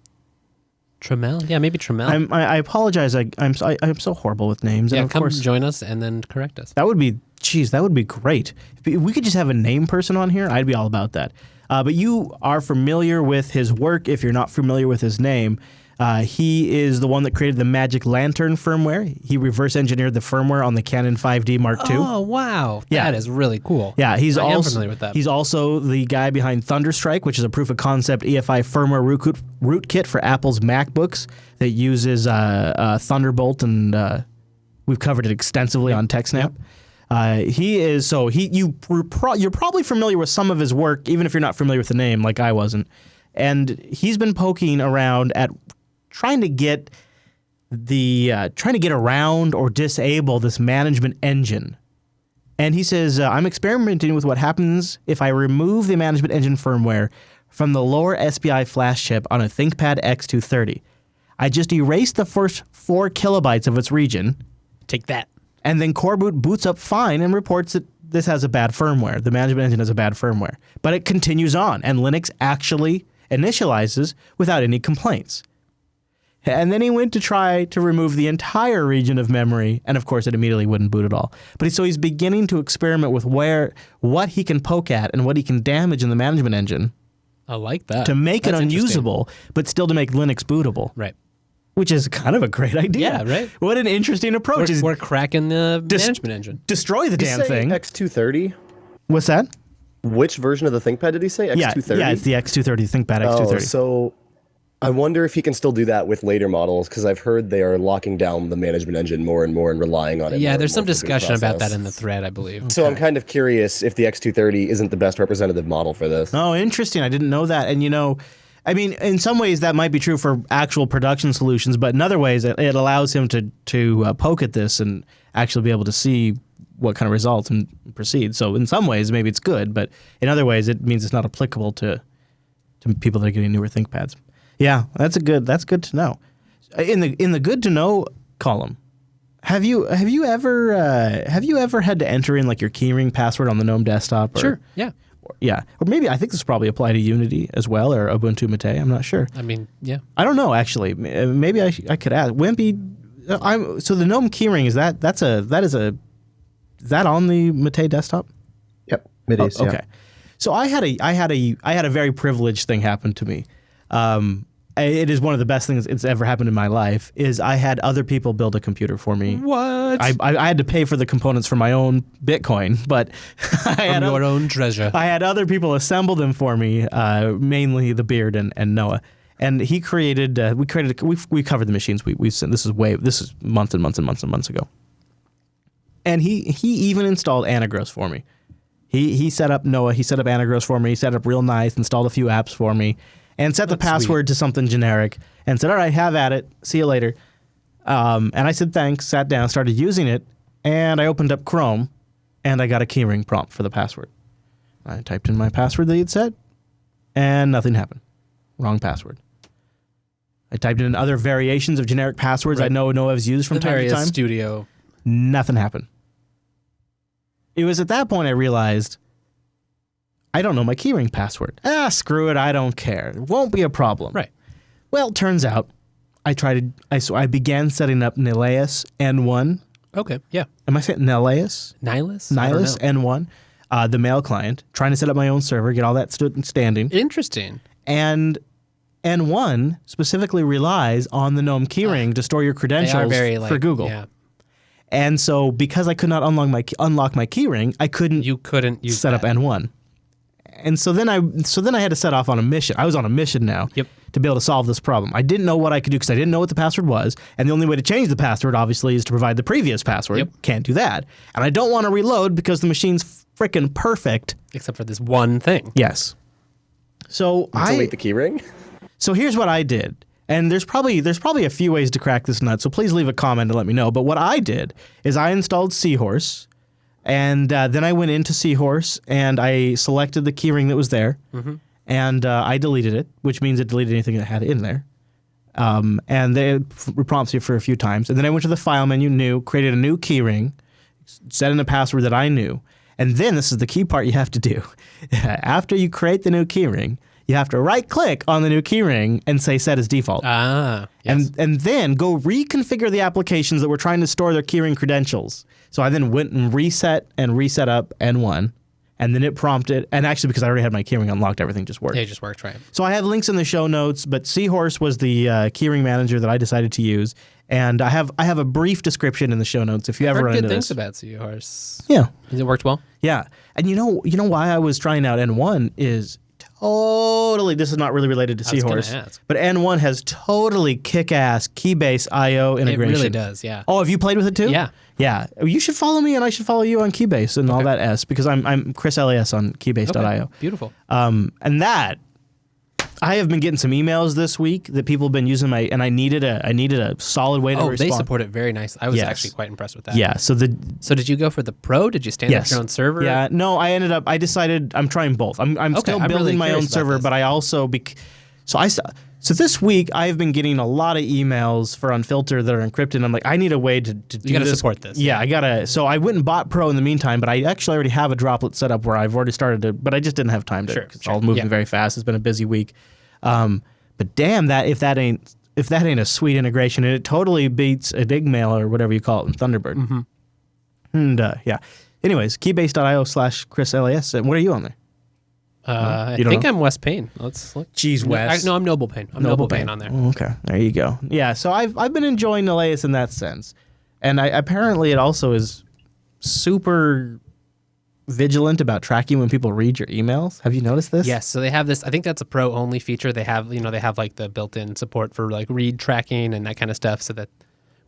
Yeah, maybe Trammell. I apologize. I'm so horrible with names. Yeah, and of come course, join us and then correct us. That would be Geez, that would be great. If we could just have a name person on here, I'd be all about that. But you are familiar with his work if you're not familiar with his name. He is the one that created the Magic Lantern firmware. He reverse engineered the firmware on the Canon 5D Mark II. Oh, wow. Yeah. That is really cool. Yeah, I am familiar with that. He's also the guy behind Thunderstrike, which is a proof of concept EFI firmware rootkit for Apple's MacBooks that uses Thunderbolt, and we've covered it extensively on TechSnap. You're probably familiar with some of his work, even if you're not familiar with the name, like I wasn't. And he's been poking around at trying to get around or disable this management engine. And he says, I'm experimenting with what happens if I remove the management engine firmware from the lower SPI flash chip on a ThinkPad X230. I just erase the first 4 kilobytes of its region. Take that. And then Coreboot boots up fine and reports that this has a bad firmware. The management engine has a bad firmware. But it continues on, and Linux actually initializes without any complaints. And then he went to try to remove the entire region of memory, and of course it immediately wouldn't boot at all. But so he's beginning to experiment with what he can poke at and what he can damage in the management engine. I like that. To make That's it unusable, but still to make Linux bootable. Right. Which is kind of a great idea. Yeah, right. What an interesting approach. We're cracking the management engine. Destroy the damn thing. X230? What's that? Which version of the ThinkPad did he say? X230? Yeah, it's the X230, ThinkPad X230. Oh, so I wonder if he can still do that with later models, because I've heard they are locking down the management engine more and more and relying on it. Yeah, more there's and some more for boot discussion about process. that in the thread, I believe. So I'm kind of curious if the X230 isn't the best representative model for this. Oh, interesting. I didn't know that. And, I mean, in some ways that might be true for actual production solutions, but in other ways it allows him to poke at this and actually be able to see what kind of results and proceed. So in some ways maybe it's good, but in other ways it means it's not applicable to people that are getting newer ThinkPads. Yeah, that's good to know. In the good to know column, have you ever had to enter in like your keyring password on the GNOME desktop? Sure. Yeah. Yeah, or maybe I think this probably apply to Unity as well, or Ubuntu Mate. I'm not sure. I mean, yeah. I don't know actually. Maybe I could ask Wimpy. So the GNOME keyring is that on the Mate desktop? Yep, it is. Okay. Yeah. So I had a very privileged thing happen to me. It is one of the best things that's ever happened in my life. Is I had other people build a computer for me. What? I had to pay for the components for my own Bitcoin, but I had your own treasure. I had other people assemble them for me, mainly the Beard and Noah. And he created. We covered the machines. We sent. This is months and months and months and months ago. And he even installed Anagros for me. He set up Noah. He set up Anagros for me. He set up real nice. Installed a few apps for me. And set the password to something generic and said, all right, have at it. See you later. And I said, thanks, sat down, started using it, and I opened up Chrome, and I got a keyring prompt for the password. I typed in my password that he had set, and nothing happened. Wrong password. I typed in other variations of generic passwords I know Noah's used from time to time. Studio. Nothing happened. It was at that point I realized I don't know my keyring password. Screw it, I don't care. It won't be a problem. Right. Well, turns out I began setting up Nihilus N1. Okay, yeah. Am I saying Nihilus? Nihilus N1, the mail client, trying to set up my own server, get all that standing. Interesting. And N1 specifically relies on the GNOME keyring to store your credentials for Google. Yeah. And so because I could not unlock my keyring, I couldn't use set up N1. And so then I had to set off on a mission. I was on a mission now to be able to solve this problem. I didn't know what I could do because I didn't know what the password was. And the only way to change the password, obviously, is to provide the previous password. Yep. Can't do that. And I don't want to reload because the machine's freaking perfect. Except for this one thing. Yes. So Delete the keyring? So here's what I did. And there's probably a few ways to crack this nut. So please leave a comment and let me know. But what I did is I installed Seahorse. And then I went into Seahorse and I selected the keyring that was there, and I deleted it, which means it deleted anything that had in there. And it prompts you for a few times. And then I went to the file menu, created a new keyring, set in a password that I knew. And then this is the key part you have to do. After you create the new keyring, you have to right-click on the new keyring and say Set as Default. Yes. And then go reconfigure the applications that were trying to store their keyring credentials So I then went and reset up N1, and then it prompted, and actually because I already had my keyring unlocked, everything just worked. Yeah, it just worked, right? So I have links in the show notes, but Seahorse was the keyring manager that I decided to use, and I have a brief description in the show notes if you ever I've run heard into good this. things about Seahorse. Yeah, Has it worked well? yeah, and you know why I was trying out N1 is totally. This is not really related to I was gonna Seahorse, ask. but N1 has totally kick-ass Keybase I/O integration. It really does, yeah. Oh, have you played with it too? Yeah. Yeah. You should follow me, and I should follow you on Keybase and all that S, because I'm Chris LAS on Keybase.io. Okay, beautiful. And that I have been getting some emails this week that people have been using and I needed a solid way to Oh, respond. they support it very nice. I was Yes. actually quite impressed with that. Yeah. So did you go for the Pro? Did you stand up your own server? Yeah. No, I decided I'm trying both. I'm Okay, still I'm building really my own curious about server, this. but I also so this week I have been getting a lot of emails for Unfilter that are encrypted. I'm like, I need a way to do You gotta this. support this. Yeah, I gotta. So I went and bought Pro in the meantime, but I actually already have a droplet set up where I've already started to, but I just didn't have time to. Sure, It's sure. all moving Yeah. very fast. It's been a busy week. But damn, if that ain't a sweet integration, and it totally beats Enigmail or whatever you call it in Thunderbird. Mm-hmm. And yeah. Anyways, keybase.io/Chris LAS. And what are you on there? I You don't think know? I'm West Payne. Let's look. Jeez, Wes. No, I'm Noble Payne. I'm Noble Payne on there. Oh, okay, there you go. Yeah, so I've been enjoying Elias in that sense, and apparently it also is super vigilant about tracking when people read your emails. Have you noticed this? Yes, so they have this. I think that's a Pro only feature. They have like the built-in support for like read tracking and that kind of stuff, so that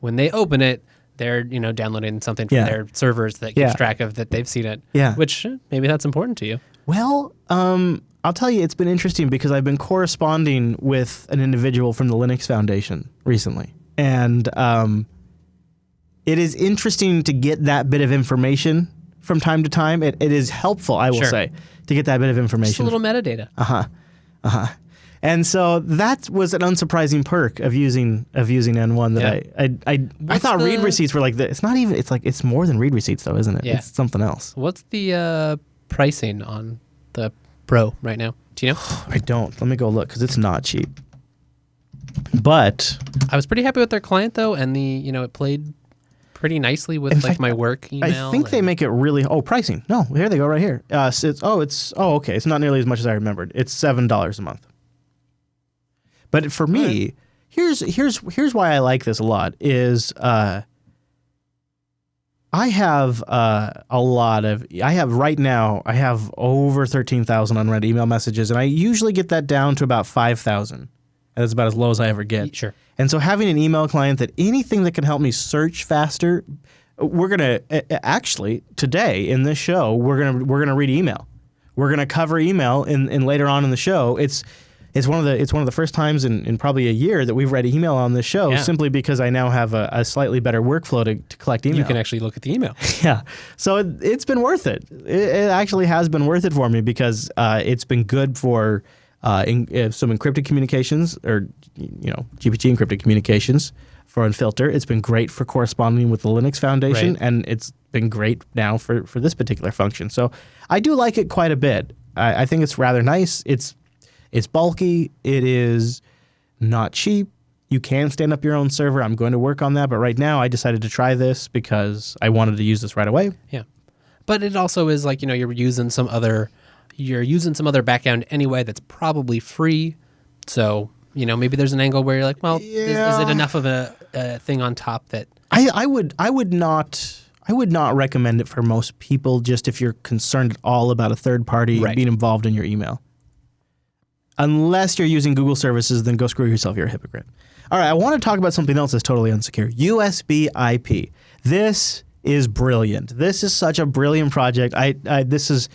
when they open it, they're downloading something from Yeah. their servers that keeps Yeah. track of that they've seen it. Yeah. Which maybe that's important to you. Well, I'll tell you, it's been interesting because I've been corresponding with an individual from the Linux Foundation recently, and it is interesting to get that bit of information from time to time. It is helpful, I will Sure. say, to get that bit of information. Just a little metadata. And so that was an unsurprising perk of using N1 that I What's thought read the- receipts were like the, it's not even, it's like, it's more than read receipts though, isn't it? Yeah. It's something else. What's the pricing on the Pro right now? Do you know? I don't. Let me go look because it's not cheap. But I was pretty happy with their client though, and it played pretty nicely with In like fact, my work email. I think they make it really, pricing. No, here they go right here. Okay. It's not nearly as much as I remembered. It's $7 a month. But for me, here's why I like this a lot is I have right now over 13,000 unread email messages, and I usually get that down to about 5,000. That's about as low as I ever get. Sure. And so having an email client that anything that can help me search faster, we're gonna actually today in this show we're gonna read email. We're gonna cover email in later on in the show. It's one of the first times in probably a year that we've read email on this show, Yeah. simply because I now have a slightly better workflow to collect email. You can actually look at the email. Yeah. So it's been worth it. It actually has been worth it for me because it's been good for some encrypted communications or GPT encrypted communications for Unfilter. It's been great for corresponding with the Linux Foundation, Right. and it's been great now for this particular function. So I do like it quite a bit. I think it's rather nice. It's bulky. It is not cheap. You can stand up your own server. I'm going to work on that. But right now, I decided to try this because I wanted to use this right away. Yeah. But it also is like, you're using some other background anyway that's probably free. So, maybe there's an angle where you're like, well, is it enough of a thing on top that I would not recommend it for most people, just if you're concerned at all about a third party Right. being involved in your email. Unless you're using Google services, then go screw yourself. You're a hypocrite. All right, I want to talk about something else that's totally unsecure. USB IP. This is brilliant. This is such a brilliant project. This is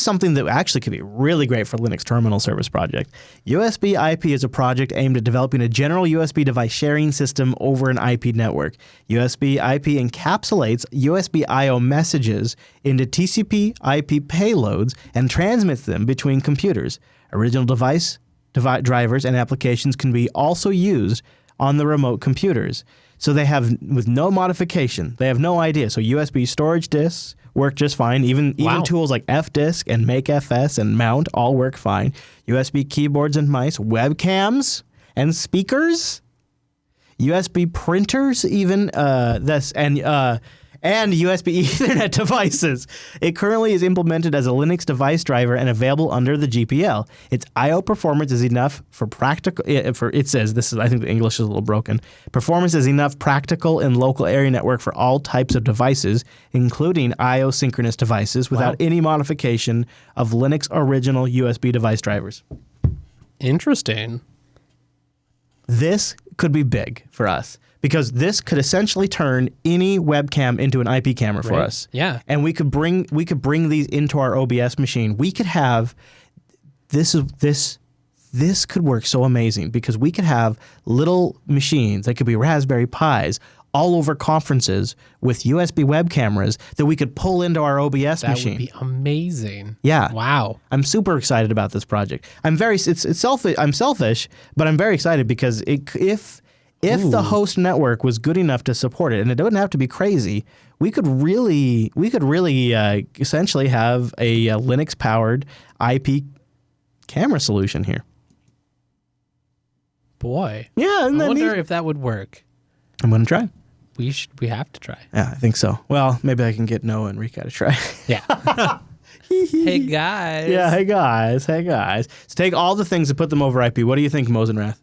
something that actually could be really great for Linux terminal service project. USB IP is a project aimed at developing a general USB device sharing system over an IP network. USB IP encapsulates USB I/O messages into TCP IP payloads and transmits them between computers. Original device drivers and applications can be also used on the remote computers. So they have, with no modification, they have no idea. So USB storage disks work just fine. Even tools like FDisk and MakeFS and Mount all work fine. USB keyboards and mice, webcams and speakers, USB printers, even and USB Ethernet devices. It currently is implemented as a Linux device driver and available under the GPL. Its I/O performance is enough for practical. It says this is. I think the English is a little broken. Performance is enough practical and local area network for all types of devices, including I/O synchronous devices, without any modification of Linux original USB device drivers. Interesting. This could be big for us because this could essentially turn any webcam into an IP camera for us. Yeah. And we could bring these into our OBS machine. We could have this could work so amazing because we could have little machines, they could be Raspberry Pis, all over conferences with USB web cameras that we could pull into our OBS machine. That would be amazing. Yeah. Wow. I'm super excited about this project. I'm selfish, but I'm very excited because if the host network was good enough to support it, and it doesn't have to be crazy, we could really essentially have a Linux powered IP camera solution here. Boy. Yeah, I wonder if that would work. I'm gonna try. We have to try. Yeah, I think so. Well, maybe I can get Noah and Rika to try. Yeah. Hey guys. Yeah, hey guys. So take all the things and put them over IP. What do you think, Mosenrath?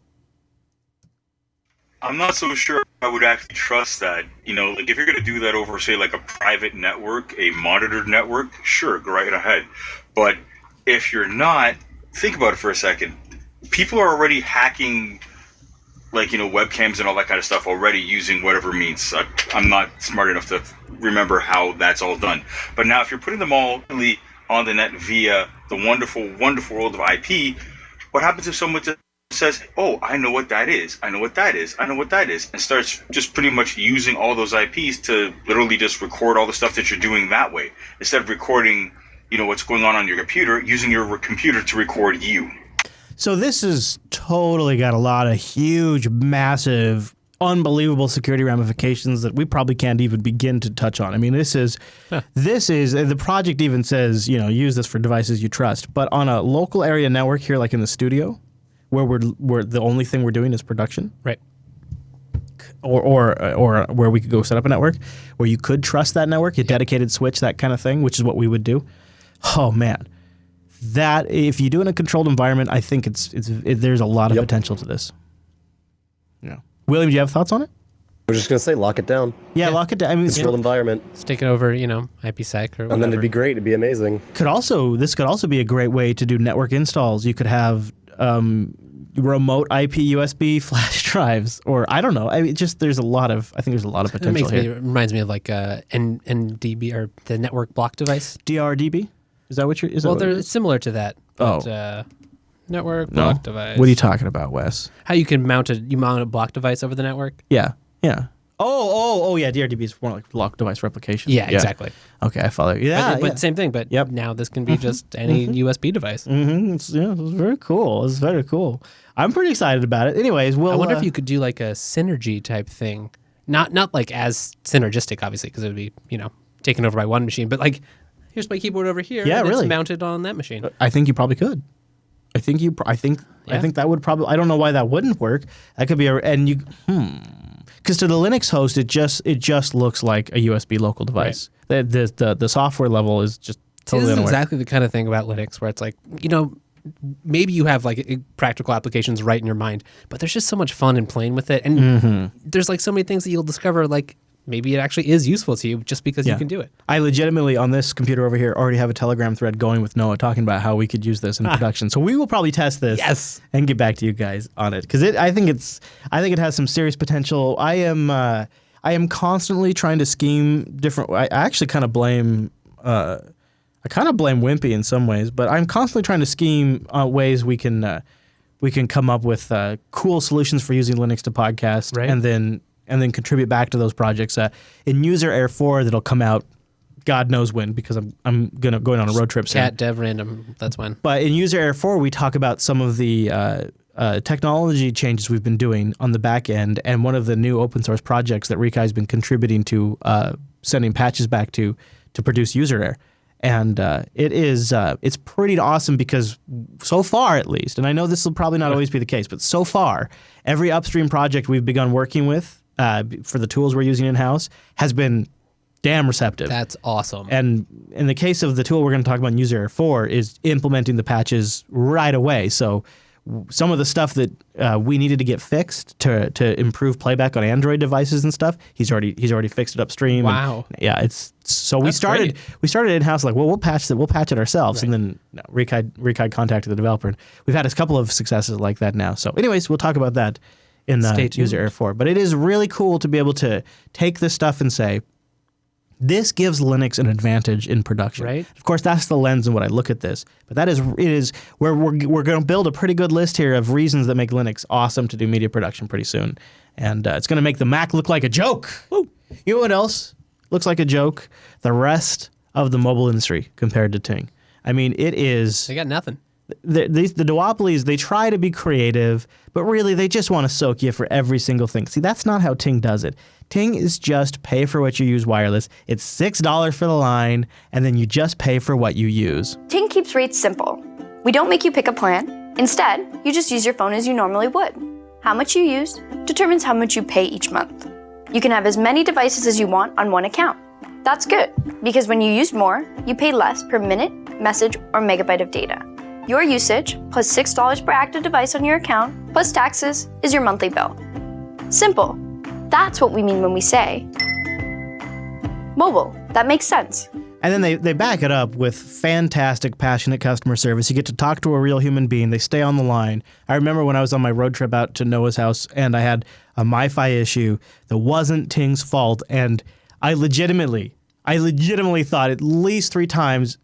I'm not so sure I would actually trust that. Like if you're going to do that over, say, like a private network, a monitored network, sure, go right ahead. But if you're not, think about it for a second. People are already hacking, like, webcams and all that kind of stuff already using whatever means. I'm not smart enough to remember how that's all done. But now if you're putting them all on the net via the wonderful, wonderful world of IP, what happens if someone says, oh, I know what that is, and starts just pretty much using all those IPs to literally just record all the stuff that you're doing that way, instead of recording, what's going on your computer, using your computer to record you. So this has totally got a lot of huge, massive, unbelievable security ramifications that we probably can't even begin to touch on. I mean, this is the project even says, use this for devices you trust. But on a local area network here, like in the studio, where we're the only thing we're doing is production, right? Or where we could go set up a network where you could trust that network, a dedicated switch, that kind of thing, which is what we would do. Oh man. That if you do it in a controlled environment, I think there's a lot of potential to this. Yeah, William, do you have thoughts on it? I was just gonna say, lock it down. Yeah, lock it down. I mean, Controlled environment. It's taken over, IPsec or whatever. And then it'd be great. It'd be amazing. This could also be a great way to do network installs. You could have remote IP USB flash drives, or I don't know. I mean, there's a lot of potential here. It reminds me of like NDB or the network block device. DRDB. Is that what you're? They're similar to that. But, network block device. What are you talking about, Wes? How you can mount a block device over the network? Yeah. Oh, yeah. DRDB is more like block device replication. Yeah, exactly. Okay, I follow you. Yeah, but same thing. But now this can be just any USB device. Mm-hmm. It's very cool. It's very cool. I'm pretty excited about it. Anyways, I wonder if you could do like a synergy type thing, not like as synergistic, obviously, because it would be taken over by one machine, but like. Here's my keyboard over here. Yeah, and really. It's mounted on that machine. I think you probably could. I think that would probably. I don't know why that wouldn't work. That could be because to the Linux host, it just looks like a USB local device. Right. The software level is just totally this is unaware. exactly the kind of thing about Linux where it's like maybe you have like practical applications right in your mind, but there's just so much fun in playing with it, and there's like so many things that you'll discover like. Maybe it actually is useful to you just because you can do it. I legitimately, on this computer over here, already have a Telegram thread going with Noah talking about how we could use this in production. So we will probably test this and get back to you guys on it because I think it has some serious potential. I am constantly trying to scheme different. I actually kind of blame. I kind of blame Wimpy in some ways, but I'm constantly trying to scheme ways we can come up with cool solutions for using Linux to podcast, and then contribute back to those projects. In User Air 4, that'll come out God knows when, because I'm going on a road trip soon. Cat Dev Random, that's when. But in User Air 4, we talk about some of the technology changes we've been doing on the back end, and one of the new open source projects that Rikai has been contributing to sending patches back to produce User Air. And it's pretty awesome because so far, at least, and I know this will probably not always be the case, but so far, every upstream project we've begun working with for the tools we're using in-house has been damn receptive. That's awesome. And in the case of the tool we're going to talk about in User Error 4 is implementing the patches right away. So some of the stuff that we needed to get fixed to improve playback on Android devices and stuff, he's already fixed it upstream. Wow. And, yeah, it's so That's great. we started in house like, well, we'll patch it ourselves, Right. and then Rekai contacted the developer. And we've had a couple of successes like that now. So, anyways, we'll talk about that in Stay tuned. User Error 4. But it is really cool to be able to take this stuff and say, this gives Linux an advantage in production. Right. Of course, that's the lens in what I look at this. But it is where we're going to build a pretty good list here of reasons that make Linux awesome to do media production pretty soon. And it's going to make the Mac look like a joke. Woo. You know what else looks like a joke? The rest of the mobile industry compared to Ting. I mean, it is... They got nothing. The duopolies, they try to be creative, but really they just want to soak you for every single thing. See, that's not how Ting does it. Ting is just pay for what you use wireless. It's $6 for the line, and then you just pay for what you use. Ting keeps rates simple. We don't make you pick a plan. Instead, you just use your phone as you normally would. How much you use determines how much you pay each month. You can have as many devices as you want on one account. That's good, because when you use more, you pay less per minute, message, or megabyte of data. Your usage, plus $6 per active device on your account, plus taxes, is your monthly bill. Simple. That's what we mean when we say mobile. That makes sense. And then they back it up with fantastic, passionate customer service. You get to talk to a real human being. They stay on the line. I remember when I was on my road trip out to Noah's house and I had a MiFi issue that wasn't Ting's fault. And I legitimately thought at least 3 times,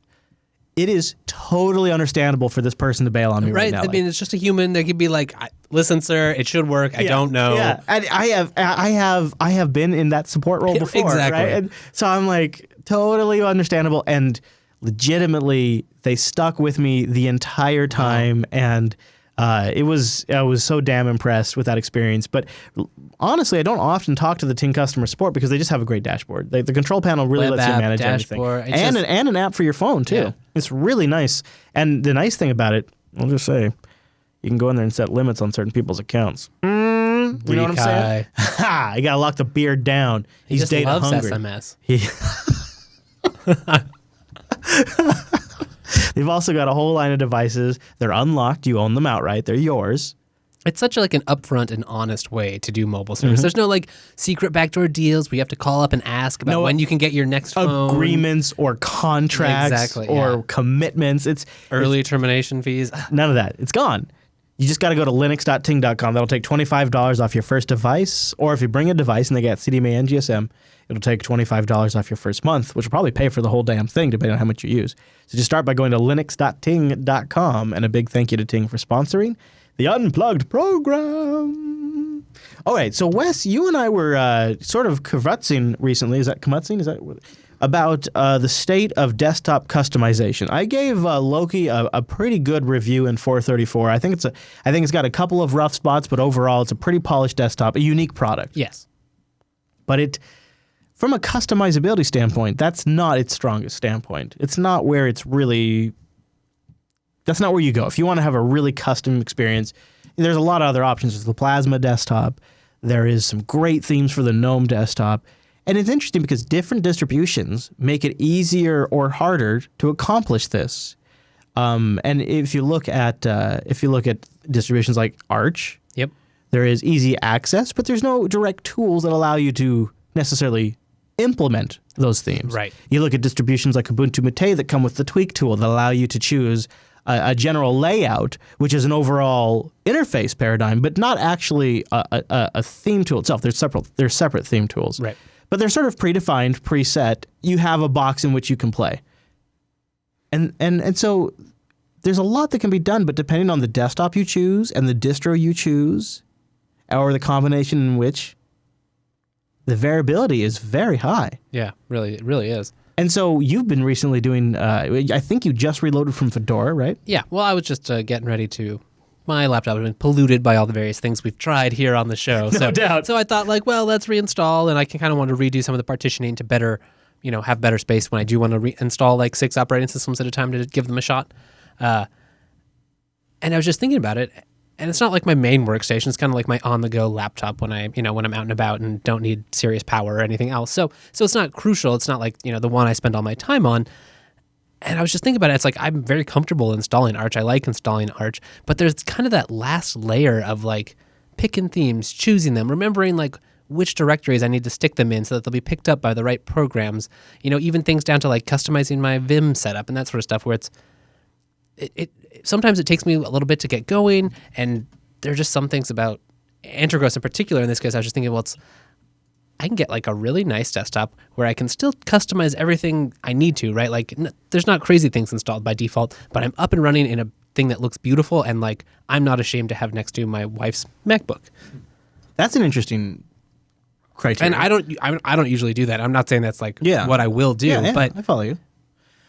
it is totally understandable for this person to bail on me right now. I mean, it's just a human. They could be like, "Listen, sir, it should work. I don't know." Yeah, and I have been in that support role before, Exactly. right? And so I'm like totally understandable, and legitimately they stuck with me the entire time, and I was so damn impressed with that experience. But honestly, I don't often talk to the Ting customer support because they just have a great dashboard. The control panel really Web lets you app, manage dashboard. everything, and an app for your phone too. Yeah. It's really nice. And the nice thing about it, I'll just say, you can go in there and set limits on certain people's accounts. You know what I'm saying? Ha! You gotta lock the beard down. He He's just data loves hungry. SMS. They've also got a whole line of devices. They're unlocked. You own them outright. They're yours. It's such like an upfront and honest way to do mobile service. There's no like secret backdoor deals where you have to call up and ask about when you can get your next phone. Agreements or contracts Exactly, or yeah. commitments. It's Early termination fees. none of that. It's gone. You just got to go to linux.ting.com. That'll take $25 off your first device. Or if you bring a device and they get CDMA and GSM, it'll take $25 off your first month, which will probably pay for the whole damn thing depending on how much you use. So just start by going to linux.ting.com. And a big thank you to Ting for sponsoring the Unplugged program. All right, so Wes, you and I were sort of kvatzing recently. Is that kvatzing? Is that about the state of desktop customization? I gave Loki a pretty good review in 434. I think it's got a couple of rough spots, but overall it's a pretty polished desktop, a unique product. Yes. But from a customizability standpoint, that's not its strongest standpoint. It's not where it's really. That's not where you go. If you want to have a really custom experience, there's a lot of other options. There's the Plasma desktop. There is some great themes for the GNOME desktop. And it's interesting because different distributions make it easier or harder to accomplish this. And if you look at distributions like Arch, Yep. there is easy access, but there's no direct tools that allow you to necessarily implement those themes. Right. You look at distributions like Ubuntu Mate that come with the tweak tool that allow you to choose a general layout, which is an overall interface paradigm, but not actually a theme tool itself. There's separate theme tools. Right. But they're sort of predefined, preset. You have a box in which you can play. And so there's a lot that can be done, but depending on the desktop you choose and the distro you choose, or the combination in which, the variability is very high. Yeah, really, it really is. And so you've been recently doing, I think you just reloaded from Fedora, right? Yeah, well, I was just getting ready to. My laptop has been polluted by all the various things we've tried here on the show. No doubt. So I thought, like, well, let's reinstall, and I can kind of want to redo some of the partitioning to better, have better space when I do want to reinstall like 6 operating systems at a time to give them a shot. And I was just thinking about it. and it's not like my main workstation. It's kind of like my on-the-go laptop when when I'm out and about and don't need serious power or anything else. So it's not crucial. It's not like, the one I spend all my time on. And I was just thinking about it. It's like I'm very comfortable installing Arch. I like installing Arch, but there's kind of that last layer of like picking themes, choosing them, remembering like which directories I need to stick them in so that they'll be picked up by the right programs. Even things down to like customizing my Vim setup and that sort of stuff where it sometimes it takes me a little bit to get going, and there are just some things about Antergos in particular. In this case, I was just thinking, I can get like a really nice desktop where I can still customize everything I need to, right? Like there's not crazy things installed by default, but I'm up and running in a thing that looks beautiful, and like I'm not ashamed to have next to my wife's MacBook. That's an interesting criteria. And I don't usually do that. I'm not saying that's like what I will do, but I follow you.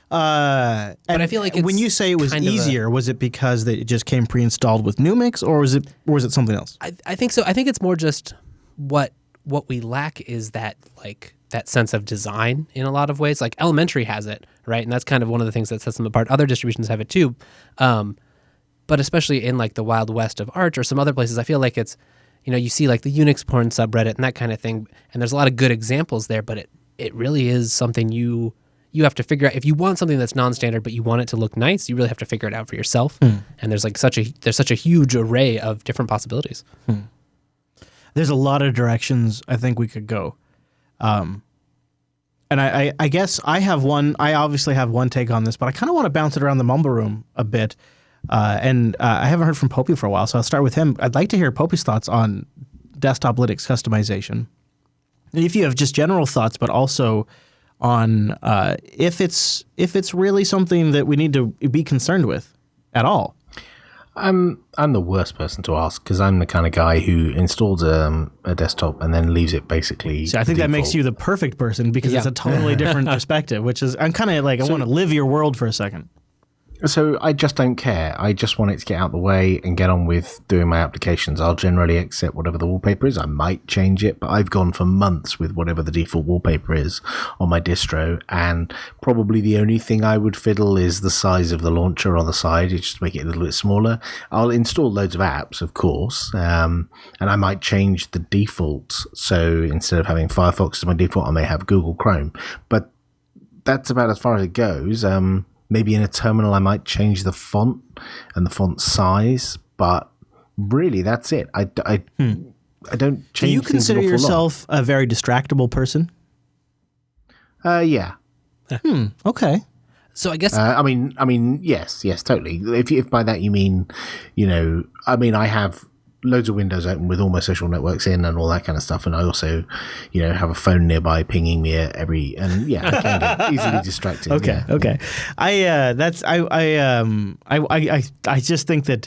But I feel like when you say it was easier, was it because it just came pre-installed with Numix, or was it something else? I think so. I think it's more just what we lack is that sense of design in a lot of ways. Like Elementary has it, right? And that's kind of one of the things that sets them apart. Other distributions have it too. But especially in like the Wild West of Arch or some other places, I feel like it's, you see like the Unix porn subreddit and that kind of thing. And there's a lot of good examples there, but it really is something you have to figure out. If you want something that's non-standard, but you want it to look nice, you really have to figure it out for yourself. And there's like such a huge array of different possibilities. There's a lot of directions I think we could go. And I guess I obviously have one take on this, but I kind of want to bounce it around the mumble room a bit. And I haven't heard from Popey for a while, so I'll start with him. I'd like to hear Popey's thoughts on desktop Linux customization. And if you have just general thoughts, but also on if it's really something that we need to be concerned with at all. I'm the worst person to ask because I'm the kind of guy who installs a desktop and then leaves it basically. So I think that makes you the perfect person because it's a totally different perspective, which is I'm kind of like I want to live your world for a second. So I just don't care. I just want it to get out the way and get on with doing my applications. I'll generally accept whatever the wallpaper is. I might change it, but I've gone for months with whatever the default wallpaper is on my distro. And probably the only thing I would fiddle is the size of the launcher on the side. You just make it a little bit smaller. I'll install loads of apps, of course. And I might change the default. So instead of having Firefox as my default, I may have Google Chrome. But that's about as far as it goes. Maybe in a terminal I might change the font and the font size, but really that's it. I don't change. Do you consider yourself a very distractible person? Yeah. Okay. So I guess I mean, yes, totally. If by that you mean, I have loads of windows open with all my social networks in and all that kind of stuff, and I also, have a phone nearby pinging me I can get easily distracted. Okay. I just think that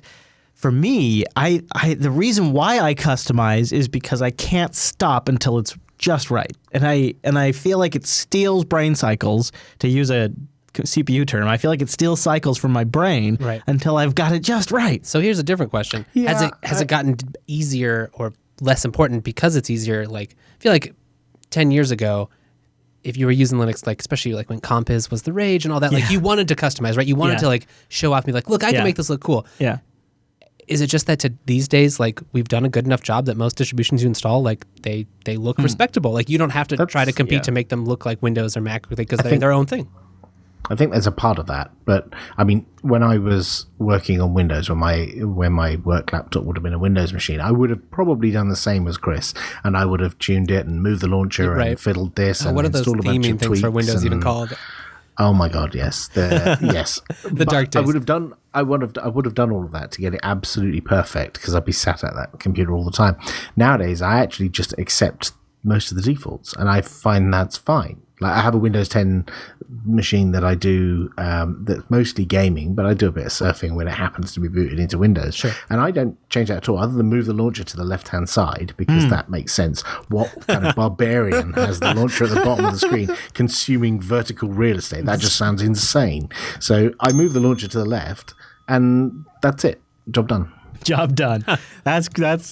for me, the reason why I customize is because I can't stop until it's just right, and I feel like it steals brain cycles, to use a CPU term. I feel like it steals cycles from my brain until I've got it just right. So here's a different question. Has it gotten easier or less important because it's easier? Like, I feel like 10 years ago, if you were using Linux, like especially like when Compiz was the rage and all that, like you wanted to customize, right? You wanted to like show off, be like, look, I can make this look cool. Yeah. Is it just that these days, like we've done a good enough job that most distributions you install, like they look respectable. Like you don't have to try to compete to make them look like Windows or Mac because they're their own thing. I think there's a part of that, but I mean, when I was working on Windows, when my work laptop would have been a Windows machine, I would have probably done the same as Chris, and I would have tuned it and moved the launcher and fiddled this and what are those installed a bunch of theming things for Windows and, even called? Oh my God, yes, yes, the dark days. I would have done all of that to get it absolutely perfect because I'd be sat at that computer all the time. Nowadays, I actually just accept most of the defaults, and I find that's fine. Like I have a Windows 10 machine that I do that's mostly gaming, but I do a bit of surfing when it happens to be booted into Windows. Sure. And I don't change that at all, other than move the launcher to the left-hand side because that makes sense. What kind of barbarian has the launcher at the bottom of the screen consuming vertical real estate? That just sounds insane. So I move the launcher to the left, and that's it. Job done. Job done. That's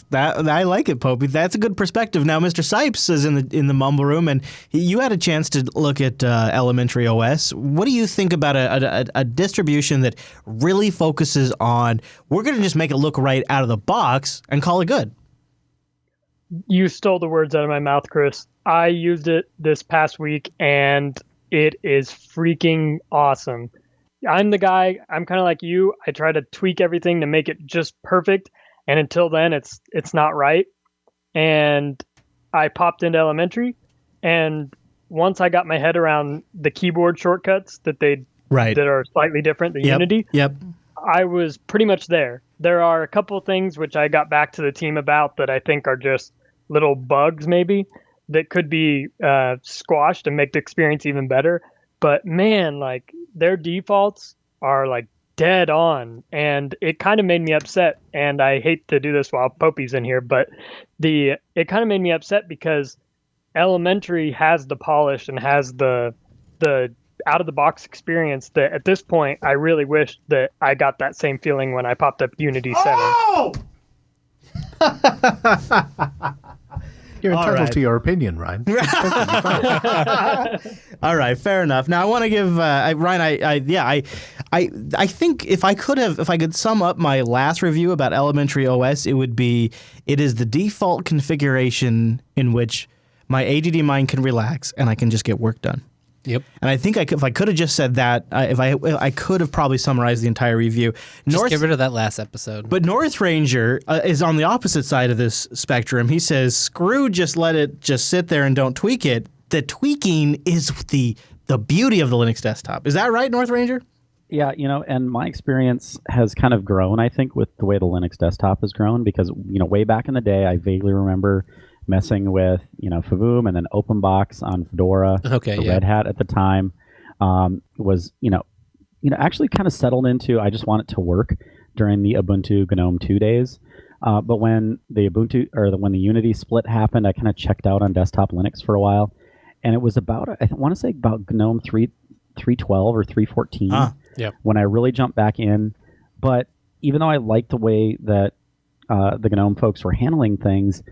that. I like it, Popey. That's a good perspective. Now, Mr. Sipes is in the mumble room, and you had a chance to look at Elementary OS. What do you think about a distribution that really focuses on we're going to just make it look right out of the box and call it good? You stole the words out of my mouth, Chris. I used it this past week, and it is freaking awesome. I'm the guy, I'm kind of like you. I try to tweak everything to make it just perfect, and until then, it's not right. And I popped into Elementary, and once I got my head around the keyboard shortcuts that are slightly different than Unity, I was pretty much there. There are a couple of things which I got back to the team about that I think are just little bugs maybe that could be squashed and make the experience even better. But man, like their defaults are like dead on, and it kind of made me upset. And I hate to do this while Popey's in here, but it kind of made me upset because Elementary has the polish and has the out of the box experience that at this point I really wish that I got that same feeling when I popped up Unity 7. Oh! You're entitled to your opinion, Ryan. All right, fair enough. Now I want to give Ryan. I think if I could sum up my last review about Elementary OS, it is the default configuration in which my ADD mind can relax and I can just get work done. Yep. And I think if I could have just said that, if I could have probably summarized the entire review. Just get rid of that last episode. But North Ranger is on the opposite side of this spectrum. He says, screw just let it just sit there and don't tweak it. The tweaking is the beauty of the Linux desktop. Is that right, North Ranger? Yeah, and my experience has kind of grown, I think, with the way the Linux desktop has grown because, way back in the day, I vaguely remember messing with, Favoom and then OpenBox on Fedora. Red Hat at the time was, actually kind of settled into I just want it to work during the Ubuntu GNOME 2 days. But when the when the Unity split happened, I kind of checked out on desktop Linux for a while. And it was about, I want to say about GNOME 3.12 or 3.14 when I really jumped back in. But even though I liked the way that the GNOME folks were handling things,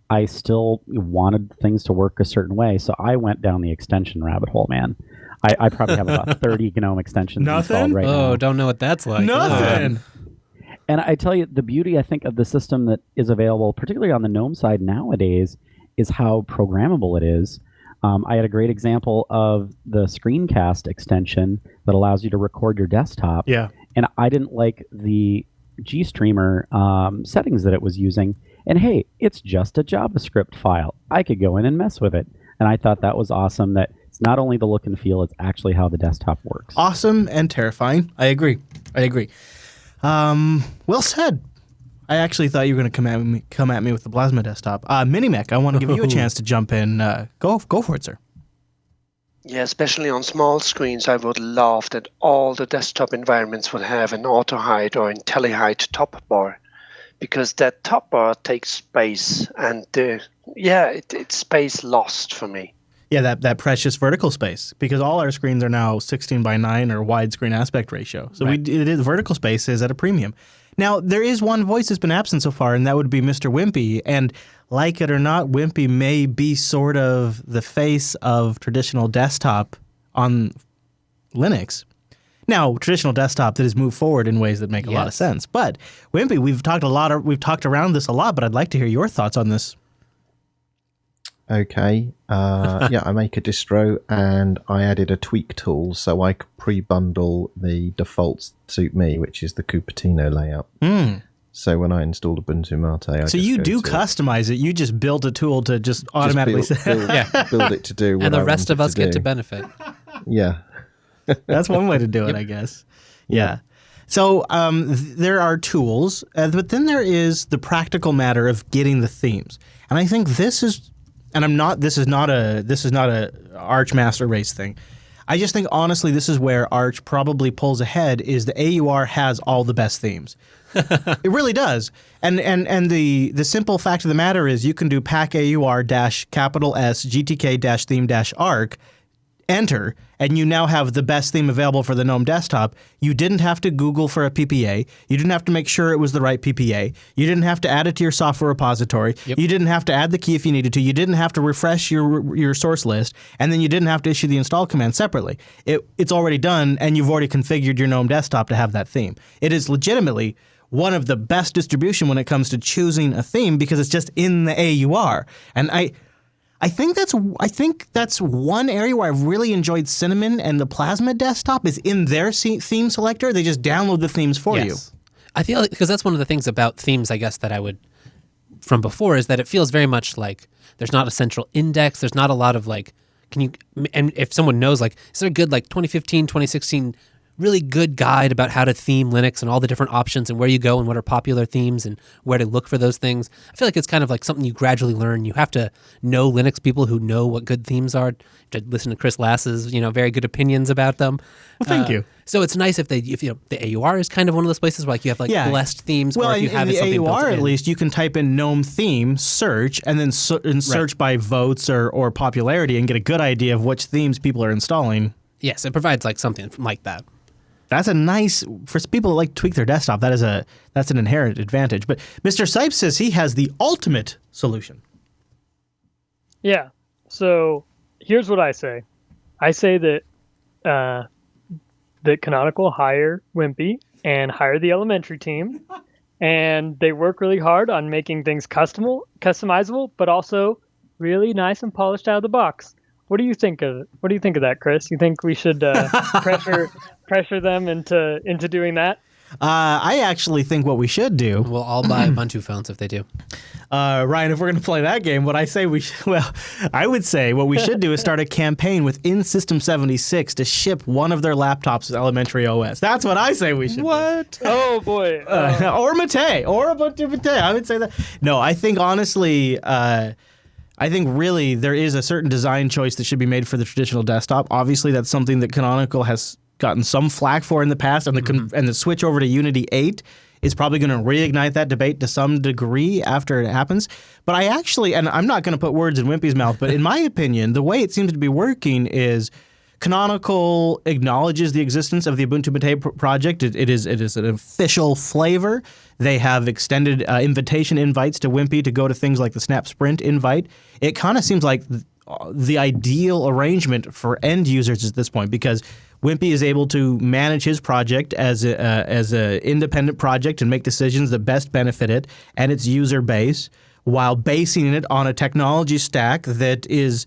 I still wanted things to work a certain way, so I went down the extension rabbit hole, man. I probably have about 30 GNOME extensions installed right now. Oh, don't know what that's like. Nothing. And I tell you, the beauty, I think, of the system that is available, particularly on the GNOME side nowadays, is how programmable it is. I had a great example of the screencast extension that allows you to record your desktop. Yeah. And I didn't like the GStreamer settings that it was using. And hey, it's just a JavaScript file. I could go in and mess with it. And I thought that was awesome that it's not only the look and feel, it's actually how the desktop works. Awesome and terrifying. I agree. Well said. I actually thought you were going to come at me with the Plasma desktop. Minimec, I want to give you a chance to jump in. Go for it, sir. Yeah, especially on small screens, I would love that all the desktop environments would have an auto-hide or IntelliHide top bar. Because that top bar takes space, and it's space lost for me. Yeah, that precious vertical space, because all our screens are now 16:9 or widescreen aspect ratio. So vertical space is at a premium. Now, there is one voice that's been absent so far, and that would be Mr. Wimpy. And like it or not, Wimpy may be sort of the face of traditional desktop on Linux. Now, traditional desktop that has moved forward in ways that make a lot of sense. But Wimpy, we've talked around this a lot, but I'd like to hear your thoughts on this. Okay. I make a distro and I added a tweak tool so I could pre-bundle the defaults to suit me, which is the Cupertino layout. So when I installed Ubuntu Mate, so you do customize it. You just build a tool to just automatically build it to do what and the I rest of us to get do. to benefit. Yeah. That's one way to do it, I guess. Yeah. So there are tools, but then there is the practical matter of getting the themes. And I think this is not a Arch Master Race thing. I just think honestly this is where Arch probably pulls ahead is the AUR has all the best themes. It really does. And the simple fact of the matter is you can do pack AUR -S GTK -theme -arc enter, and you now have the best theme available for the GNOME desktop. You didn't have to Google for a PPA. You didn't have to make sure it was the right PPA. You didn't have to add it to your software repository. Yep. You didn't have to add the key if you needed to. You didn't have to refresh your source list, and then you didn't have to issue the install command separately. It's already done, and you've already configured your GNOME desktop to have that theme. It is legitimately one of the best distribution when it comes to choosing a theme because it's just in the AUR. And I think that's one area where I've really enjoyed Cinnamon and the Plasma desktop is in their theme selector. They just download the themes for you. I feel like, because that's one of the things about themes, I guess, that I would from before is that it feels very much like there's not a central index. There's not a lot of like, and if someone knows, like, is there a good like 2015, 2016 really good guide about how to theme Linux and all the different options and where you go and what are popular themes and where to look for those things. I feel like it's kind of like something you gradually learn. You have to know Linux people who know what good themes are, to listen to Chris Lass's, very good opinions about them. Well, thank you. So it's nice if the AUR is kind of one of those places where like you have like blessed themes. Well, or if you have in the AUR at least you can type in GNOME theme, search, and then search by votes or popularity and get a good idea of which themes people are installing. Yes, it provides like something like that. That's a nice, for people that like to tweak their desktop, that's an inherent advantage. But Mr. Sipes says he has the ultimate solution. Yeah. So here's what I say. I say that that Canonical hire Wimpy and hire the elementary team, and they work really hard on making things customizable, but also really nice and polished out of the box. What do you think of that, Chris? You think we should pressure them into doing that? I actually think what we should do. We'll all buy Ubuntu phones if they do. Ryan, if we're going to play that game, I would say what we should do is start a campaign within System 76 to ship one of their laptops with elementary OS. That's what I say we should do. Oh, boy. Or Mate. Or Ubuntu Mate. I would say that. No, I think honestly... I think really there is a certain design choice that should be made for the traditional desktop. Obviously, that's something that Canonical has gotten some flack for in the past, and the switch over to Unity 8 is probably going to reignite that debate to some degree after it happens. But I actually, and I'm not going to put words in Wimpy's mouth, but in my opinion, the way it seems to be working is Canonical acknowledges the existence of the Ubuntu Mate project. It is an official flavor. They have extended invitation invites to Wimpy to go to things like the Snap Sprint invite. It kind of seems like the ideal arrangement for end users at this point because Wimpy is able to manage his project as a independent project and make decisions that best benefit it and its user base while basing it on a technology stack that is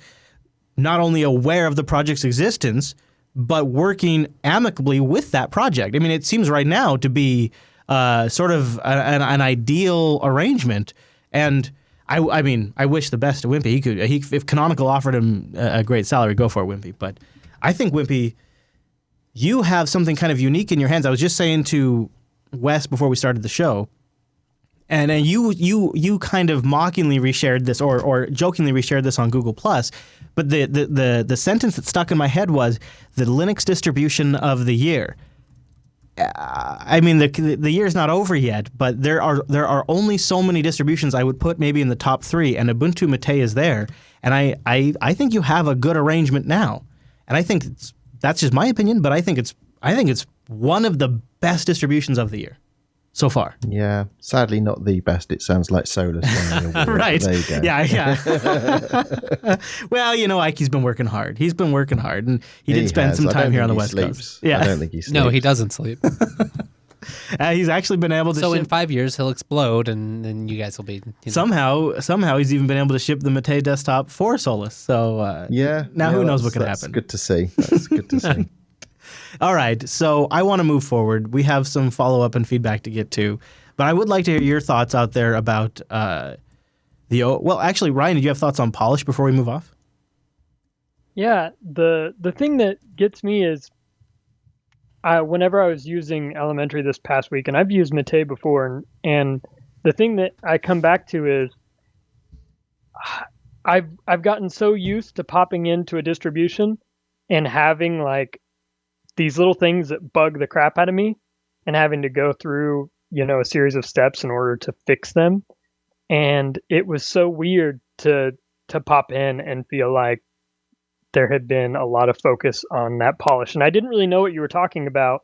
not only aware of the project's existence, but working amicably with that project. I mean, it seems right now to be sort of an ideal arrangement. And I mean, I wish the best to Wimpy. If Canonical offered him a great salary, go for it, Wimpy. But I think, Wimpy, you have something kind of unique in your hands. I was just saying to Wes before we started the show, and you kind of mockingly reshared this or jokingly reshared this on Google+. But the sentence that stuck in my head was the Linux distribution of the year. I mean, the year's not over yet, but there are only so many distributions I would put maybe in the top 3, and Ubuntu Mate is there. And I think you have a good arrangement now, and I think that's just my opinion, but I think it's one of the best distributions of the year so far. Yeah, sadly not the best. It sounds like Solus. Right. There you go. Yeah. Well, Ike's been working hard. He's been working hard, and he did spend some time here on the West Coast. Yeah. I don't think he sleeps. No, he doesn't sleep. He's actually been able to So in 5 years, he'll explode, and then you guys will be... Somehow he's even been able to ship the Mate desktop for Solus. So now who knows what could happen. That's good to see. That's good to see. All right, so I want to move forward. We have some follow-up and feedback to get to, but I would like to hear your thoughts out there about well, actually, Ryan, did you have thoughts on Polish before we move off? Yeah, the thing that gets me is whenever I was using Elementary this past week, and I've used Mate before, and the thing that I come back to is I've gotten so used to popping into a distribution and having like these little things that bug the crap out of me and having to go through, a series of steps in order to fix them. And it was so weird to pop in and feel like there had been a lot of focus on that polish. And I didn't really know what you were talking about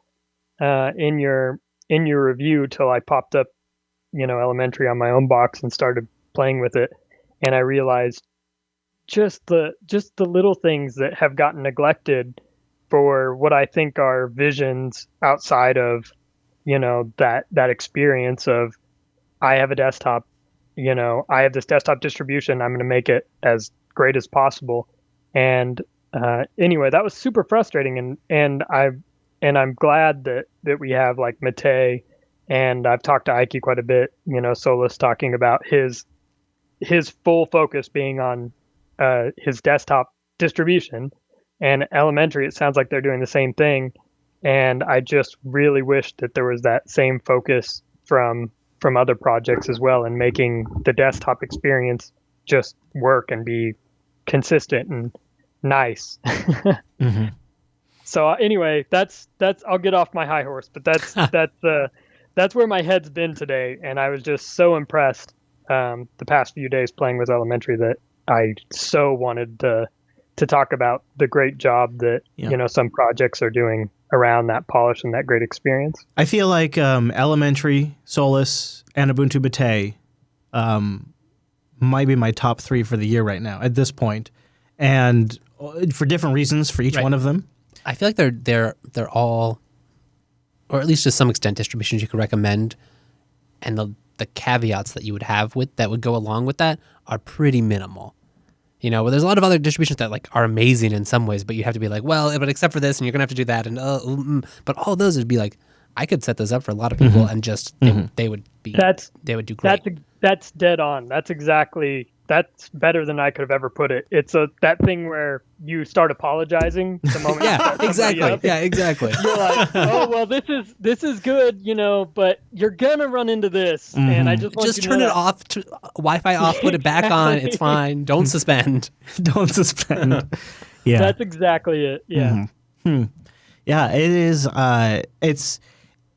in your review till I popped up, Elementary on my own box and started playing with it, and I realized just the little things that have gotten neglected for what I think are visions outside of, that experience of, I have a desktop, I have this desktop distribution, I'm going to make it as great as possible. And anyway, that was super frustrating, and I'm glad that we have like Mate, and I've talked to Ike quite a bit, Solus talking about his full focus being on his desktop distribution, and Elementary, it sounds like they're doing the same thing. And I just really wish that there was that same focus from other projects as well, and making the desktop experience just work and be consistent and nice. Mm-hmm. So anyway, that's I'll get off my high horse, but that's where my head's been today, and I was just so impressed the past few days playing with Elementary that I so wanted to talk about the great job that some projects are doing around that polish and that great experience. I feel like Elementary, Solus, and Ubuntu Mate might be my top 3 for the year right now at this point, and for different reasons for each one of them. I feel like they're all, or at least to some extent, distributions you could recommend, and the caveats that you would have that would go along with that are pretty minimal. Where there's a lot of other distributions that like are amazing in some ways, but you have to be like, well, but except for this, and you're gonna have to do that, and but all those would be like, I could set those up for a lot of people, and just they would do great. That's dead on. That's better than I could have ever put it. It's that thing where you start apologizing the moment. Yeah, exactly. Yeah, exactly. You're like, oh well, this is good, but you're gonna run into this, and I just want you to turn it off, Wi-Fi off, put it back on. It's fine. Don't suspend. Don't suspend. Yeah, that's exactly it. Yeah. Mm-hmm. Yeah, it is. It's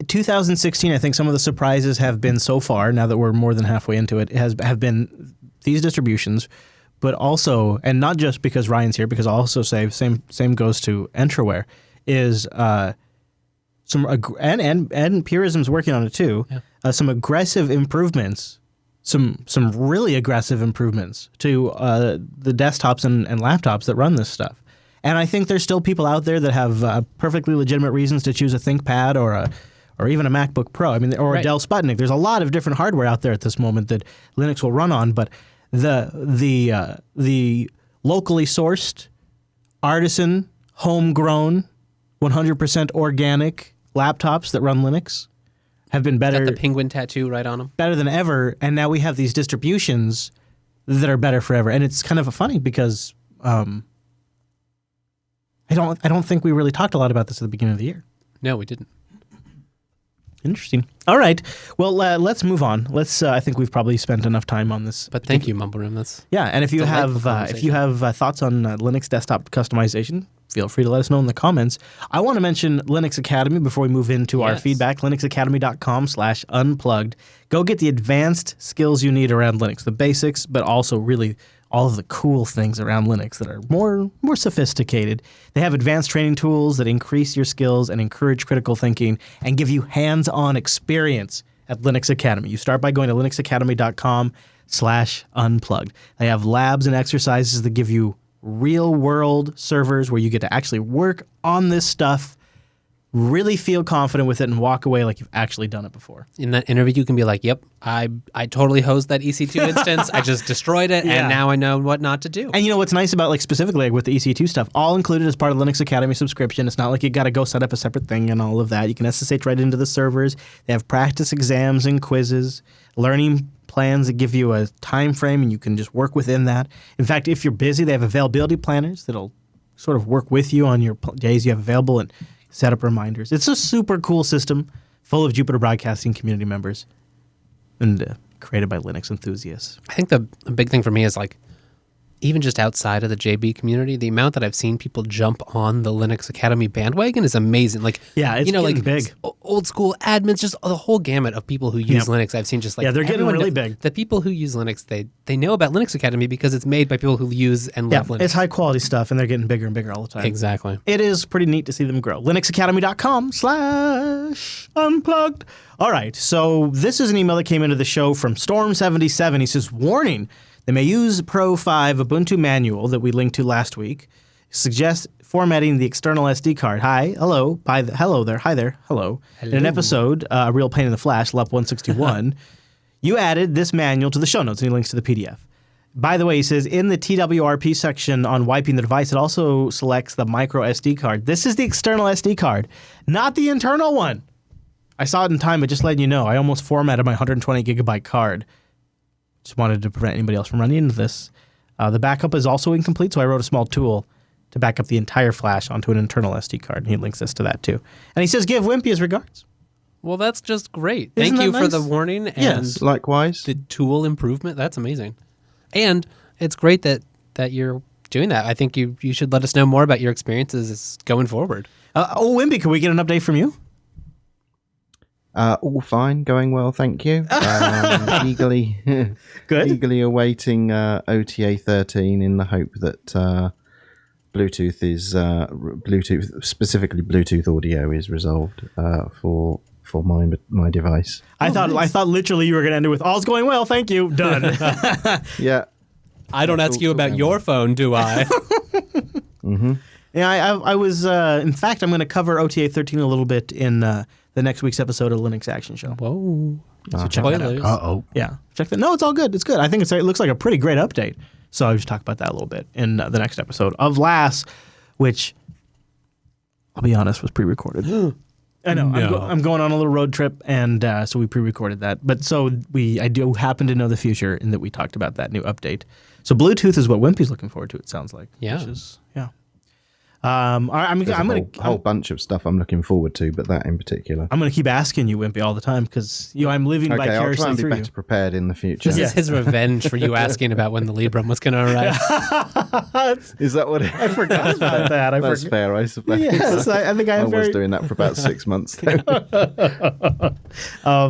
2016. I think some of the surprises have been so far. Now that we're more than halfway into it, have been these distributions, but also, and not just because Ryan's here, because I'll also say same goes to Entraware, is and Purism's working on it too. Yeah. Some aggressive improvements, some really aggressive improvements to the desktops and laptops that run this stuff. And I think there's still people out there that have perfectly legitimate reasons to choose a ThinkPad or even a MacBook Pro. I mean, or a Dell Sputnik. There's a lot of different hardware out there at this moment that Linux will run on, but the locally sourced, artisan, homegrown, 100% organic laptops that run Linux have been better. Got the penguin tattoo right on them. Better than ever, and now we have these distributions that are better forever. And it's kind of funny because I don't think we really talked a lot about this at the beginning of the year. No, we didn't. Interesting. All right. Well, let's move on. I think we've probably spent enough time on this. But thank you, Mumble Room. And if you have thoughts on Linux desktop customization, feel free to let us know in the comments. I want to mention Linux Academy before we move into our feedback. linuxacademy.com/unplugged. Go get the advanced skills you need around Linux, the basics, but also really all of the cool things around Linux that are more sophisticated. They have advanced training tools that increase your skills and encourage critical thinking and give you hands-on experience at Linux Academy. You start by going to linuxacademy.com/unplugged. They have labs and exercises that give you real-world servers where you get to actually work on this stuff, really feel confident with it, and walk away like you've actually done it before. In that interview, you can be like, yep, I totally hosed that EC2 instance. I just destroyed it, and now I know what not to do. And you know what's nice about, like, specifically with the EC2 stuff, all included as part of Linux Academy subscription. It's not like you got to go set up a separate thing and all of that. You can SSH right into the servers. They have practice exams and quizzes, learning plans that give you a time frame, and you can just work within that. In fact, if you're busy, they have availability planners that'll sort of work with you on your days you have available and set up reminders. It's a super cool system full of Jupiter Broadcasting community members and created by Linux enthusiasts. I think the big thing for me is, like, even just outside of the JB community, the amount that I've seen people jump on the Linux Academy bandwagon is amazing. Like, yeah, it's getting big. Old school admins, just the whole gamut of people who use Linux. I've seen just like they're getting really big. The people who use Linux, they know about Linux Academy because it's made by people who use and love Linux. It's high quality stuff, and they're getting bigger and bigger all the time. Exactly. It is pretty neat to see them grow. linuxacademy.com/unplugged. All right, so this is an email that came into the show from Storm77. He says, warning, they may use Pro 5 Ubuntu manual that we linked to last week. Suggests formatting the external SD card. Hi, hello, hello there, hi there, hello. In an episode, A Real Pain in the Flash, LUP 161, you added this manual to the show notes, and he links to the PDF. By the way, he says, in the TWRP section on wiping the device, it also selects the micro SD card. This is the external SD card, not the internal one. I saw it in time, but just letting you know, I almost formatted my 120 gigabyte card. Just wanted to prevent anybody else from running into this. The backup is also incomplete, so I wrote a small tool to back up the entire flash onto an internal SD card, and he links us to that too. And he says, give Wimpy his regards. Well, that's just great. Isn't Thank you that for nice? the warning and Yes, likewise. the tool improvement. That's amazing. And it's great that you're doing that. I think you should let us know more about your experiences going forward. Wimpy, can we get an update from you? All fine, going well, thank you. Eagerly awaiting OTA 13 in the hope that Bluetooth is specifically Bluetooth audio is resolved for my device. I thought literally you were going to end it with all's going well, thank you, done. Yeah. I don't ask you about your phone, do I? Mm-hmm. Yeah, I was. In fact, I'm going to cover OTA 13 a little bit in the next week's episode of Linux Action Show. Whoa! So check that out. Uh-oh. Yeah, check that. No, it's all good. It's good. I think it looks like a pretty great update. So I'll just talk about that a little bit in the next episode of LAS, which I'll be honest was pre-recorded. I know. No. I'm going on a little road trip, and so we pre-recorded that. But so I do happen to know the future in that we talked about that new update. So Bluetooth is what Wimpy's looking forward to. It sounds like. Yeah. Which is, yeah. I'm a whole bunch of stuff I'm looking forward to, but that in particular. I'm going to keep asking you, Wimpy, all the time because I'm living vicariously I'll try and be through better you. prepared in the future. This is his revenge for you asking about when the Librem was going to arrive. Is that what? I forgot about that. That's fair, I suppose. Yes, I think I was doing that for about 6 months. Then.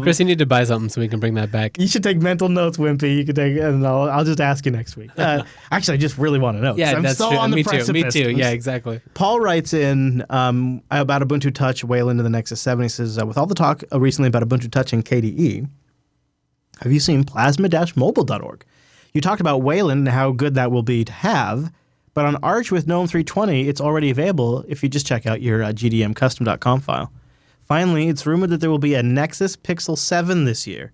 Chris, you need to buy something so we can bring that back. You should take mental notes, Wimpy. You can take, and I'll just ask you next week. Actually, I just really want to know. Yeah, I'm that's so true. on the Me too. precipice. Yeah, exactly. Paul writes in about Ubuntu Touch, Wayland, and the Nexus 7. He says, with all the talk recently about Ubuntu Touch and KDE, have you seen plasma-mobile.org? You talked about Wayland and how good that will be to have, but on Arch with GNOME 320, it's already available if you just check out your gdmcustom.com file. Finally, it's rumored that there will be a Nexus Pixel 7 this year.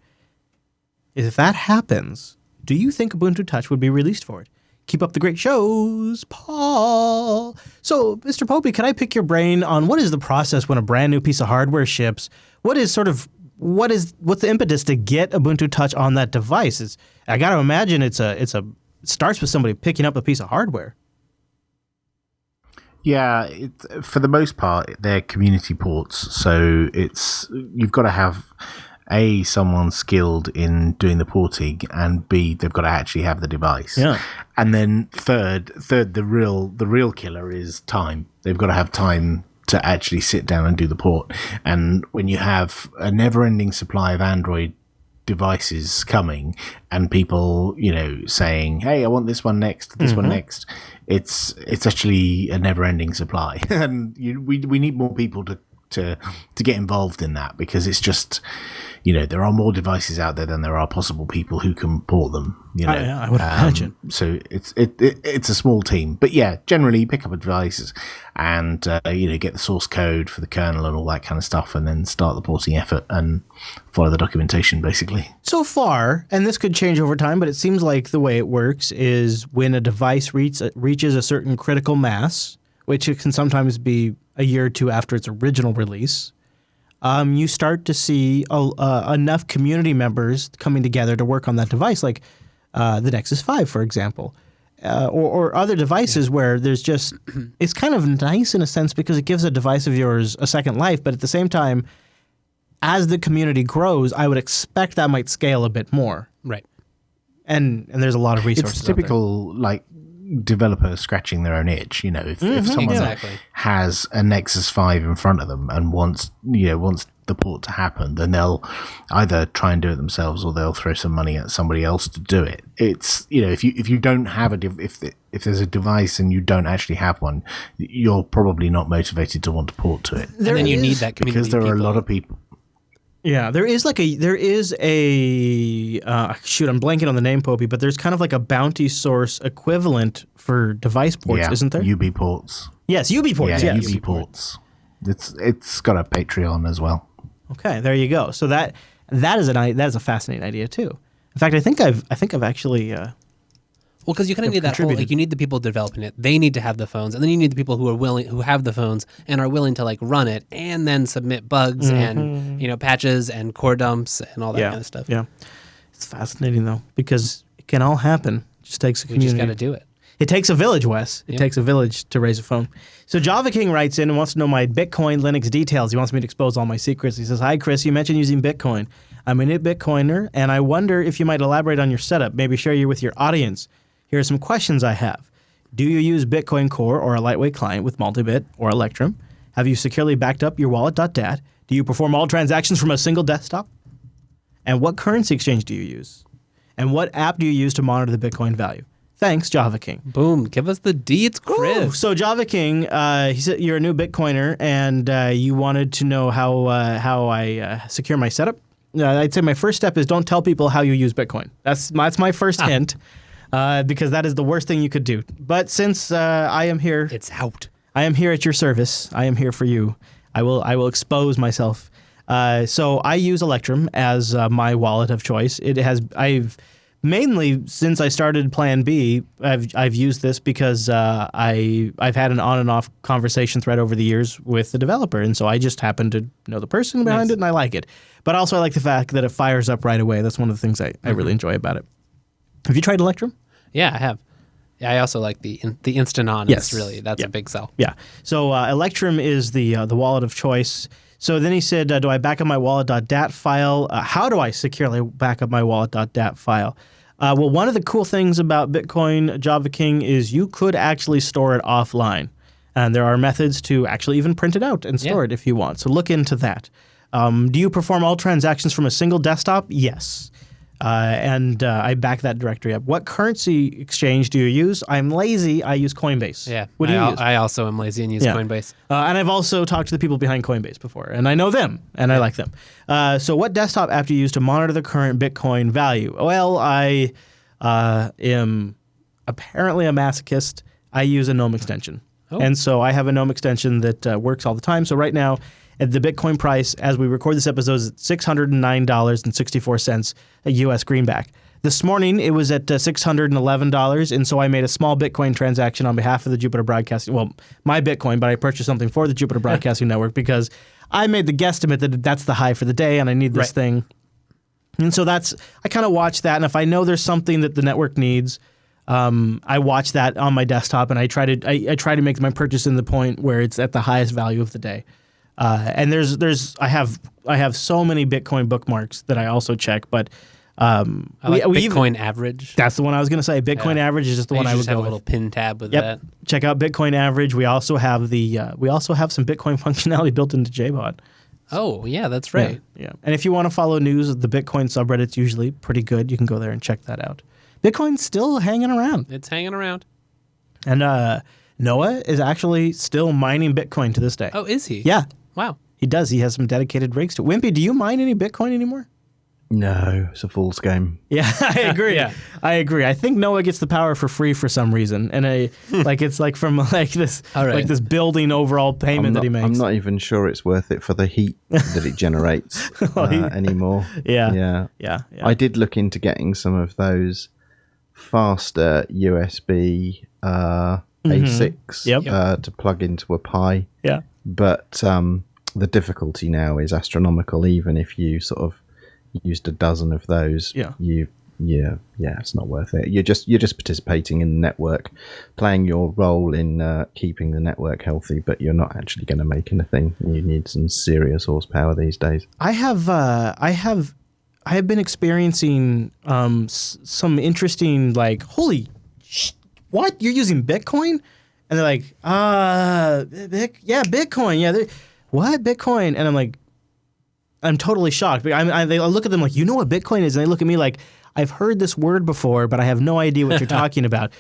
If that happens, do you think Ubuntu Touch would be released for it? Keep up the great shows, Paul. So, Mr. Popey, can I pick your brain on what is the process when a brand new piece of hardware ships? What's the impetus to get Ubuntu Touch on that device? I got to imagine it starts with somebody picking up a piece of hardware. Yeah, for the most part, they're community ports, so you've got to have A, someone skilled in doing the porting, and B, they've got to actually have the device. Yeah. And then third, the real killer is time. They've got to have time to actually sit down and do the port. And when you have a never-ending supply of Android devices coming and people, saying, hey, I want this one next, this one next, it's actually a never-ending supply. And we need more people to get involved in that, because it's just, there are more devices out there than there are possible people who can port them. I would imagine. So it's a small team, but yeah, generally pick up a device and get the source code for the kernel and all that kind of stuff, and then start the porting effort and follow the documentation, basically. So far, and this could change over time, but it seems like the way it works is when a device reaches a certain critical mass, which it can sometimes be a year or two after its original release, you start to see enough community members coming together to work on that device, like the Nexus 5, for example, or other devices where there's just it's kind of nice in a sense because it gives a device of yours a second life, but at the same time, as the community grows, I would expect that might scale a bit more. Right. And there's a lot of resources. It's typical, like developer scratching their own itch. You know, if someone Exactly. has a Nexus 5 in front of them and wants the port to happen, then they'll either try and do it themselves or they'll throw some money at somebody else to do it. It's, you know, if you don't have if there's a device and you don't actually have one, you're probably not motivated to want to port to it. And then you need that community because there are a people. lot of people. Yeah, there is a shoot, I'm blanking on the name, Popey, but there's kind of like a bounty source equivalent for device ports, isn't there? UB ports. Yes, UB ports. Yeah, yes. UB ports. It's got a Patreon as well. Okay, there you go. So that is a fascinating idea too. In fact, I think I've actually Well, because you kind of need that whole, like, you need the people developing it. They need to have the phones, and then you need the people who have the phones and are willing to like run it and then submit bugs and patches and core dumps and all that kind of stuff. Yeah, it's fascinating though because it can all happen. It just takes a community. We just got to do it. It takes a village, Wes. It takes a village to raise a phone. So Java King writes in and wants to know my Bitcoin Linux details. He wants me to expose all my secrets. He says, "Hi, Chris. You mentioned using Bitcoin. I'm a new Bitcoiner, and I wonder if you might elaborate on your setup. Maybe share you with your audience. Here are some questions I have. Do you use Bitcoin Core or a lightweight client with Multibit or Electrum? Have you securely backed up your wallet.dat? Do you perform all transactions from a single desktop? And what currency exchange do you use? And what app do you use to monitor the Bitcoin value? Thanks, Java King." Boom. Give us the deets, Chris. Ooh, so Java King, he said you're a new Bitcoiner and you wanted to know how I secure my setup. I'd say my first step is don't tell people how you use Bitcoin. That's my first hint. Because that is the worst thing you could do. But since I am here, it's out. I am here at your service. I am here for you. I will expose myself. So I use Electrum as my wallet of choice. I've mainly since I started Plan B, I've used this because I've had an on and off conversation thread over the years with the developer, and so I just happen to know the person behind it, and I like it. But also I like the fact that it fires up right away. That's one of the things I really enjoy about it. Have you tried Electrum? Yeah, I have. Yeah, I also like the instant on. Yes. That's a big sell. Yeah. So Electrum is the wallet of choice. So then he said, do I back up my wallet.dat file? How do I securely back up my wallet.dat file? Well, one of the cool things about Bitcoin, Java King, is you could actually store it offline. And there are methods to actually even print it out and store it if you want. So look into that. Do you perform all transactions from a single desktop? Yes. And I back that directory up. What currency exchange do you use? I'm lazy. I use Coinbase. Yeah. What do you use? I also am lazy and use Coinbase. And I've also talked to the people behind Coinbase before, and I know them, and I like them. So what desktop app do you use to monitor the current Bitcoin value? Well, I am apparently a masochist. I use a GNOME extension. And so I have a GNOME extension that works all the time. So right now, the Bitcoin price, as we record this episode, is at $609.64 a U.S. greenback. This morning, it was at $611, and so I made a small Bitcoin transaction on behalf of the Jupiter Broadcasting. Well, my Bitcoin, but I purchased something for the Jupiter Broadcasting Network because I made the guesstimate that that's the high for the day, and I need this thing. And so I kind of watch that, and if I know there's something that the network needs, I watch that on my desktop, and I try to make my purchase in the point where it's at the highest value of the day. And I have so many Bitcoin bookmarks that I also check, but I like Bitcoin average. That's the one I was going to say. Bitcoin average is just the one I would go with. Have a little pin tab with that. Check out Bitcoin average. We also have some Bitcoin functionality built into JBot. Oh yeah, that's right. Yeah. And if you want to follow news, the Bitcoin subreddit's usually pretty good. You can go there and check that out. Bitcoin's still hanging around. It's hanging around. And Noah is actually still mining Bitcoin to this day. Oh, is he? Yeah. Wow. He does. He has some dedicated rigs to it. Wimpy, do you mine any Bitcoin anymore? No, it's a fool's game. Yeah, I agree. I agree. I think Noah gets the power for free for some reason, and it's like from this like this building overall payment that he makes. I'm not even sure it's worth it for the heat that it generates anymore. Yeah. I did look into getting some of those faster USB A6 to plug into a Pi. Yeah. But the difficulty now is astronomical. Even if you sort of used a dozen of those, it's not worth it. You're just participating in the network, playing your role in keeping the network healthy, but you're not actually going to make anything. You need some serious horsepower these days. I have been experiencing some interesting what? You're using Bitcoin? And they're like, yeah, Bitcoin. Yeah, what? Bitcoin? And I'm like, I'm totally shocked. I look at them like, you know what Bitcoin is? And they look at me like, I've heard this word before, but I have no idea what you're talking about.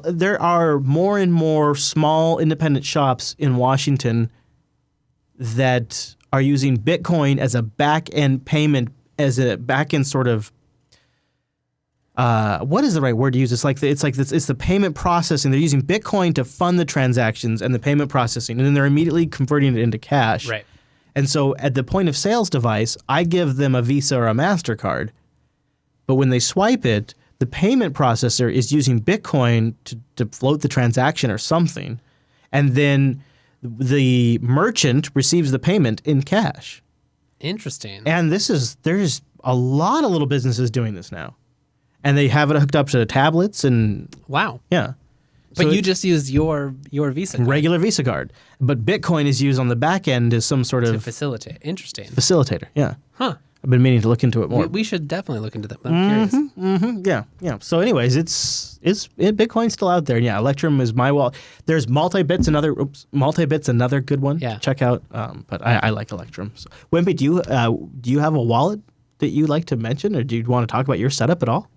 There are more and more small independent shops in Washington that are using Bitcoin as a back-end payment, as a back-end sort of, what is the right word to use? It's the payment processing. They're using Bitcoin to fund the transactions and the payment processing, and then they're immediately converting it into cash. Right. And so at the point of sales device, I give them a Visa or a MasterCard, but when they swipe it, the payment processor is using Bitcoin to float the transaction or something, and then the merchant receives the payment in cash. Interesting. And there's a lot of little businesses doing this now. And they have it hooked up to tablets and... Wow. Yeah. But So you just use your Visa card. regular Visa card. But Bitcoin is used on the back end as some sort to of facilitate. Interesting. facilitator. Yeah. Huh. I've been meaning to look into it more. We should definitely look into that. I'm curious. Yeah. So anyways, Bitcoin's still out there. Yeah, Electrum is my wallet. There's Multibit's another good one. Yeah. Check out. But I like Electrum. So, Wimpy, do you have a wallet that you like to mention, or do you want to talk about your setup at all?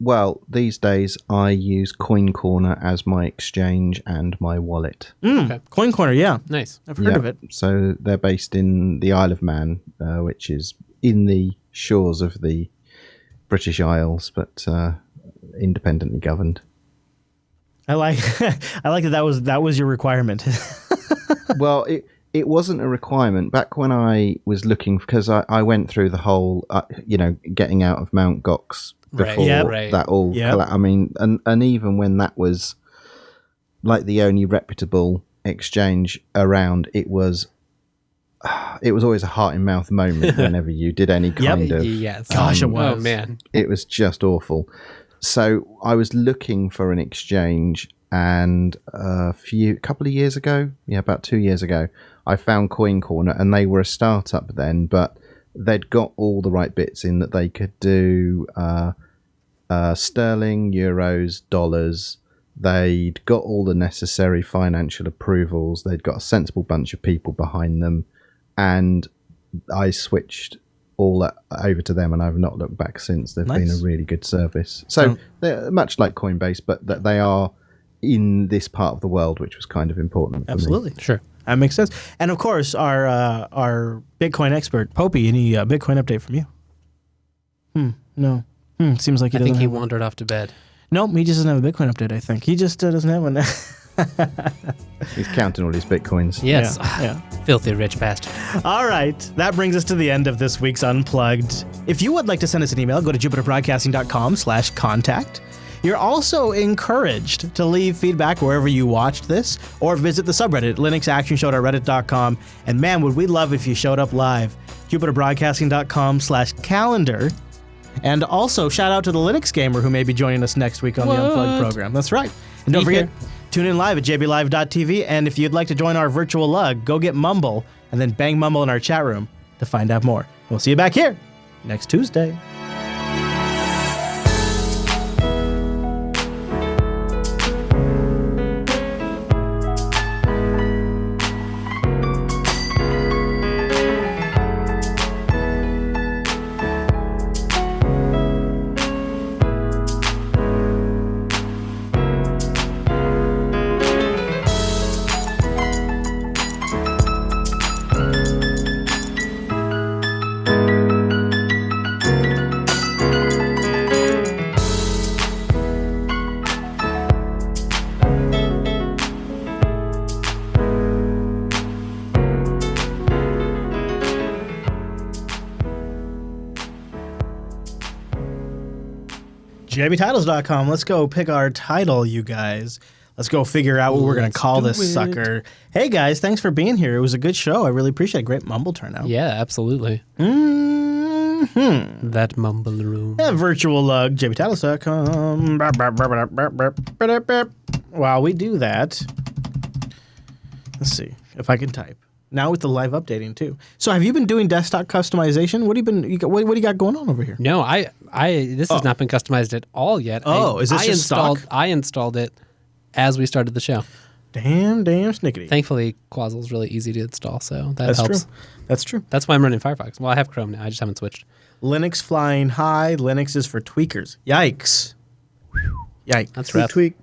Well, these days I use Coin Corner as my exchange and my wallet. Okay. Coin Corner, yeah. Nice. I've heard of it. So they're based in the Isle of Man, which is in the shores of the British Isles, but independently governed. I like that was your requirement. Well, it wasn't a requirement back when I was looking, because I went through the whole, getting out of Mount Gox before that all. I mean, and even when that was like the only reputable exchange around, it was always a heart in mouth moment whenever you did any kind of. Yes. Gosh, it was. Oh man, it was just awful. So I was looking for an exchange, and couple of years ago, about 2 years ago, I found Coin Corner, and they were a startup then, but they'd got all the right bits in that they could do sterling, euros, dollars. They'd got all the necessary financial approvals. They'd got a sensible bunch of people behind them, and I switched all that over to them, and I've not looked back since. They've been a really good service. So they're much like Coinbase, but that they are in this part of the world, which was kind of important for me. Sure. That makes sense. And of course, our Bitcoin expert, Popey, any Bitcoin update from you? No. Seems like I think he wandered off to bed. Nope, he just doesn't have a Bitcoin update, I think. He just doesn't have one. He's counting all his Bitcoins. Yes. Yeah. Filthy rich bastard. All right. That brings us to the end of this week's Unplugged. If you would like to send us an email, go to jupiterbroadcasting.com/contact. You're also encouraged to leave feedback wherever you watched this, or visit the subreddit, linuxactionshow.reddit.com. And man, would we love if you showed up live. jupiterbroadcasting.com/calendar. And also, shout out to the Linux Gamer who may be joining us next week on the Unplugged program. That's right. And don't forget, tune in live at jblive.tv. And if you'd like to join our virtual lug, go get Mumble and then bang Mumble in our chat room to find out more. We'll see you back here next Tuesday. JBTitles.com. Let's go pick our title, you guys. Let's go figure out what we're going to call this sucker. Hey, guys, thanks for being here. It was a good show. I really appreciate it. Great mumble turnout. Yeah, absolutely. That mumble room. Yeah, virtual lug, JBTitles.com. While we do that, let's see if I can type. Now with the live updating too. So have you been doing desktop customization? What do you got going on over here? No, this has not been customized at all yet. Is this just stock? I installed it as we started the show. Damn snickety. Thankfully, Quazzle's really easy to install, so that helps. True. That's true. That's why I'm running Firefox. Well, I have Chrome now. I just haven't switched. Linux flying high. Linux is for tweakers. Yikes. Yikes. That's rough. Tweak.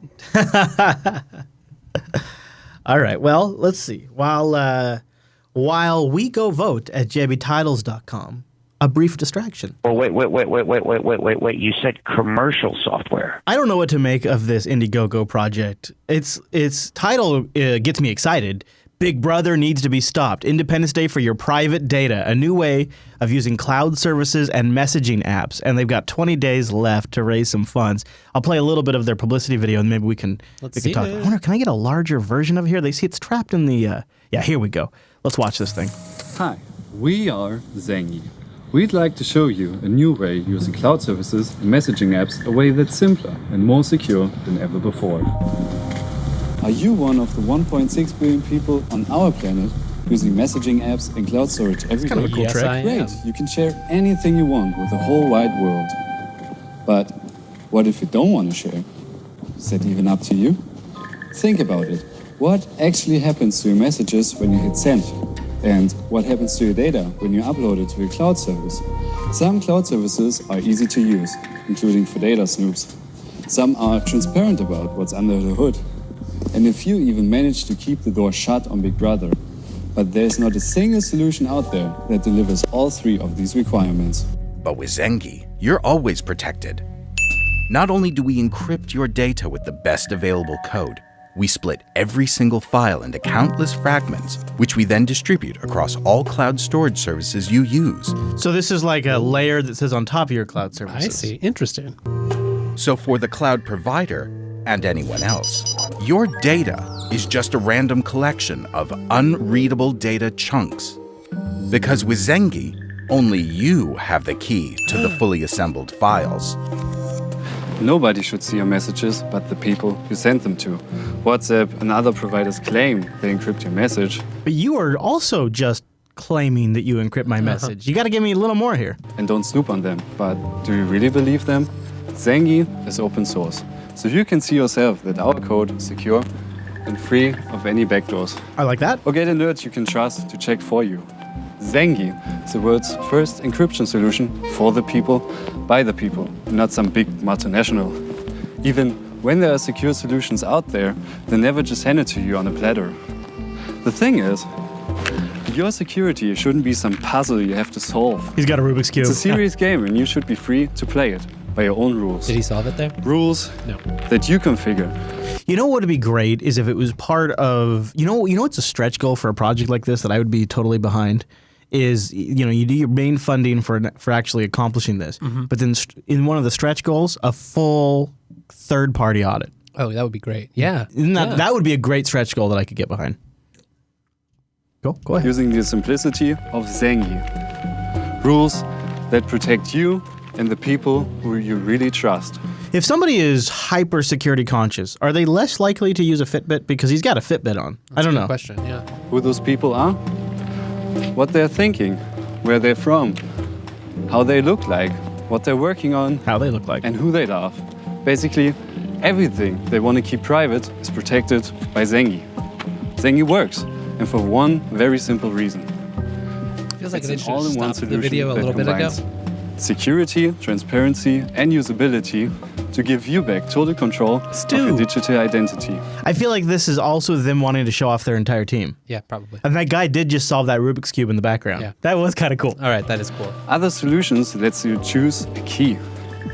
All right. Well, let's see. While we go vote at jbtitles.com, a brief distraction. Oh, wait. You said commercial software. I don't know what to make of this Indiegogo project. Its title gets me excited. Big Brother needs to be stopped. Independence Day for your private data. A new way of using cloud services and messaging apps. And they've got 20 days left to raise some funds. I'll play a little bit of their publicity video and maybe we can talk. I wonder, can I get a larger version of it here? They see it's trapped in the... Yeah, here we go. Let's watch this thing. Hi, we are Zengi. We'd like to show you a new way using cloud services and messaging apps, a way that's simpler and more secure than ever before. Are you one of the 1.6 billion people on our planet using messaging apps and cloud storage every day? Kind of a cool trick. Great, you can share anything you want with the whole wide world. But what if you don't want to share? Is that even up to you? Think about it. What actually happens to your messages when you hit send? And what happens to your data when you upload it to a cloud service? Some cloud services are easy to use, including for data snoops. Some are transparent about what's under the hood. And a few even manage to keep the door shut on Big Brother. But there's not a single solution out there that delivers all three of these requirements. But with Zengi, you're always protected. Not only do we encrypt your data with the best available code, we split every single file into countless fragments, which we then distribute across all cloud storage services you use. So this is like a layer that sits on top of your cloud services. I see. Interesting. So for the cloud provider and anyone else, your data is just a random collection of unreadable data chunks. Because with Zengi, only you have the key to the fully assembled files. Nobody should see your messages but the people you send them to. WhatsApp and other providers claim they encrypt your message. But you are also just claiming that you encrypt my message. You got to give me a little more here. And don't snoop on them. But do you really believe them? Zengi is open source, so you can see yourself that our code is secure and free of any backdoors. I like that. Or get a nerd you can trust to check for you. Zengi is the world's first encryption solution for the people, by the people, not some big multinational. Even when there are secure solutions out there, they never just hand it to you on a platter. The thing is, your security shouldn't be some puzzle you have to solve. He's got a Rubik's Cube. It's a serious game and you should be free to play it by your own rules. Did he solve it there? Rules No. that you configure. You know what would be great is if it was part of, you know what's a stretch goal for a project like this that I would be totally behind? Is, you do your main funding for actually accomplishing this. Mm-hmm. But then in one of the stretch goals, a full third-party audit. Oh, that would be great. Yeah. That would be a great stretch goal that I could get behind. Go ahead. Using the simplicity of Zengi. Rules that protect you and the people who you really trust. If somebody is hyper security conscious, are they less likely to use a Fitbit because he's got a Fitbit on? That's I don't a good know. Question, yeah. Who those people are, what they're thinking, where they're from, how they look like, what they're working on, how they look like, and who they love. Basically, everything they want to keep private is protected by Zengi. Zengi works, and for one very simple reason. Feels like it's they an should all-in-one stop the solution video a that little bit ago. combines security, transparency, and usability to give you back total control of your digital identity. I feel like this is also them wanting to show off their entire team. Yeah, probably. And that guy did just solve that Rubik's Cube in the background. Yeah. That was kind of cool. All right, that is cool. Other solutions lets you choose a key.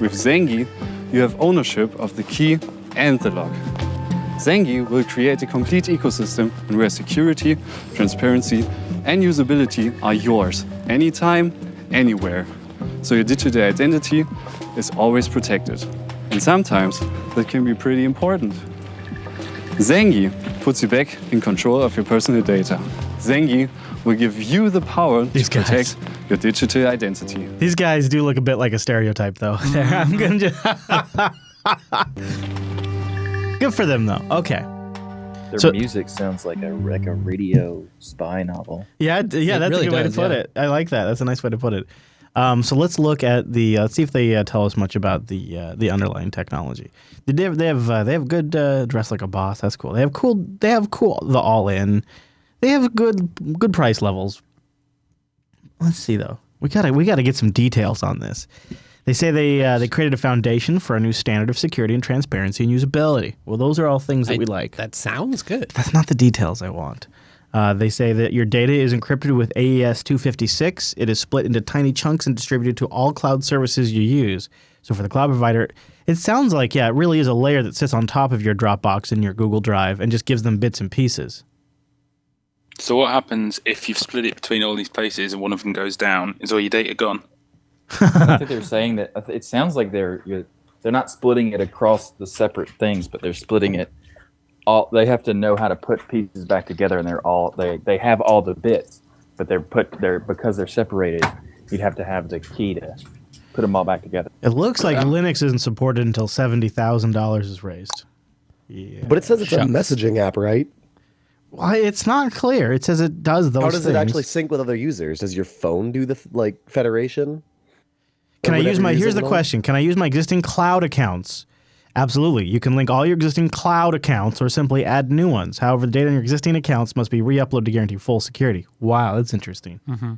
With Zengi, you have ownership of the key and the lock. Zengi will create a complete ecosystem where security, transparency, and usability are yours, anytime, anywhere. So your digital identity is always protected. And sometimes that can be pretty important. Zengi puts you back in control of your personal data. Zengi will give you the power to protect your digital identity. These guys do look a bit like a stereotype, though. I'm gonna just... Good for them, though. Okay. Their music sounds like a radio spy novel. Yeah, that's really a good way to does, put yeah. it. I like that. That's a nice way to put it. So let's look at the. Let's see if they tell us much about the underlying technology. They have good dress like a boss. That's cool. They have cool. The all in. They have good price levels. Let's see though. We gotta get some details on this. They say they created a foundation for a new standard of security and transparency and usability. Well, those are all things that we like. That sounds good. That's not the details I want. They say that your data is encrypted with AES 256. It is split into tiny chunks and distributed to all cloud services you use. So for the cloud provider, it sounds like, it really is a layer that sits on top of your Dropbox and your Google Drive and just gives them bits and pieces. So what happens if you've split it between all these places and one of them goes down? Is all your data gone? I think they're saying that it sounds like they're not splitting it across the separate things, but they're splitting it all. They have to know how to put pieces back together, and they have all the bits, but because they're separated. You'd have to have the key to put them all back together. It looks like Linux isn't supported until $70,000 is raised. Yeah. But it says it's a messaging app, right? Well, it's not clear. It says it does those things. How does it actually sync with other users? Does your phone do the federation? Can I use here's the question. Can I use my existing cloud accounts? Absolutely. You can link all your existing cloud accounts or simply add new ones. However, the data on your existing accounts must be re-uploaded to guarantee full security. Wow, that's interesting. Mm-hmm.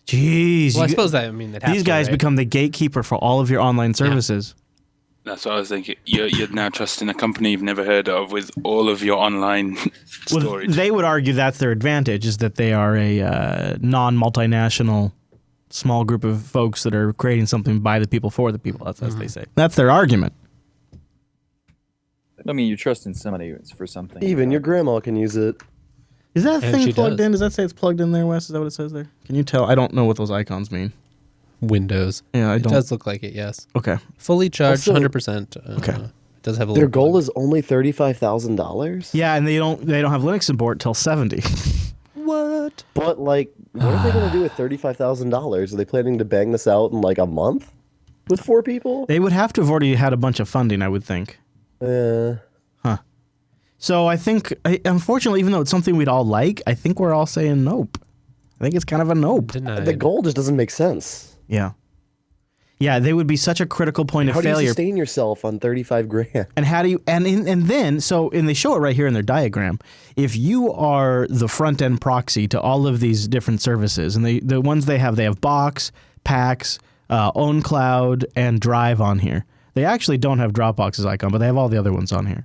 Jeez. Well, I suppose that these guys become the gatekeeper for all of your online services. That's what I was thinking. You're now trusting a company you've never heard of with all of your online storage. Well, they would argue that's their advantage, is that they are a non-multinational small group of folks that are creating something by the people for the people. That's as they say. That's their argument. I mean, you're trusting somebody for something. Even your grandma can use it. Is that thing plugged in? Does that say it's plugged in there, Wes? Is that what it says there? Can you tell? I don't know what those icons mean. Windows. Yeah, it does look like it, yes. Okay. Fully charged, Also- 100%. Okay. It does have a Their little goal is only $35,000. Yeah, and they don't have Linux support till 70. What? But what are they going to do with $35,000? Are they planning to bang this out in a month with 4 people? They would have to have already had a bunch of funding, I would think. Huh. So I think, unfortunately, even though it's something we'd all like, I think we're all saying nope. I think it's kind of a nope. The goal just doesn't make sense. Yeah. Yeah, they would be such a critical point of How do you failure. sustain yourself on $35,000? And how do you and then they show it right here in their diagram. If you are the front end proxy to all of these different services, and the ones they have Box, Pax, OwnCloud, and Drive on here. They actually don't have Dropbox's icon, but they have all the other ones on here.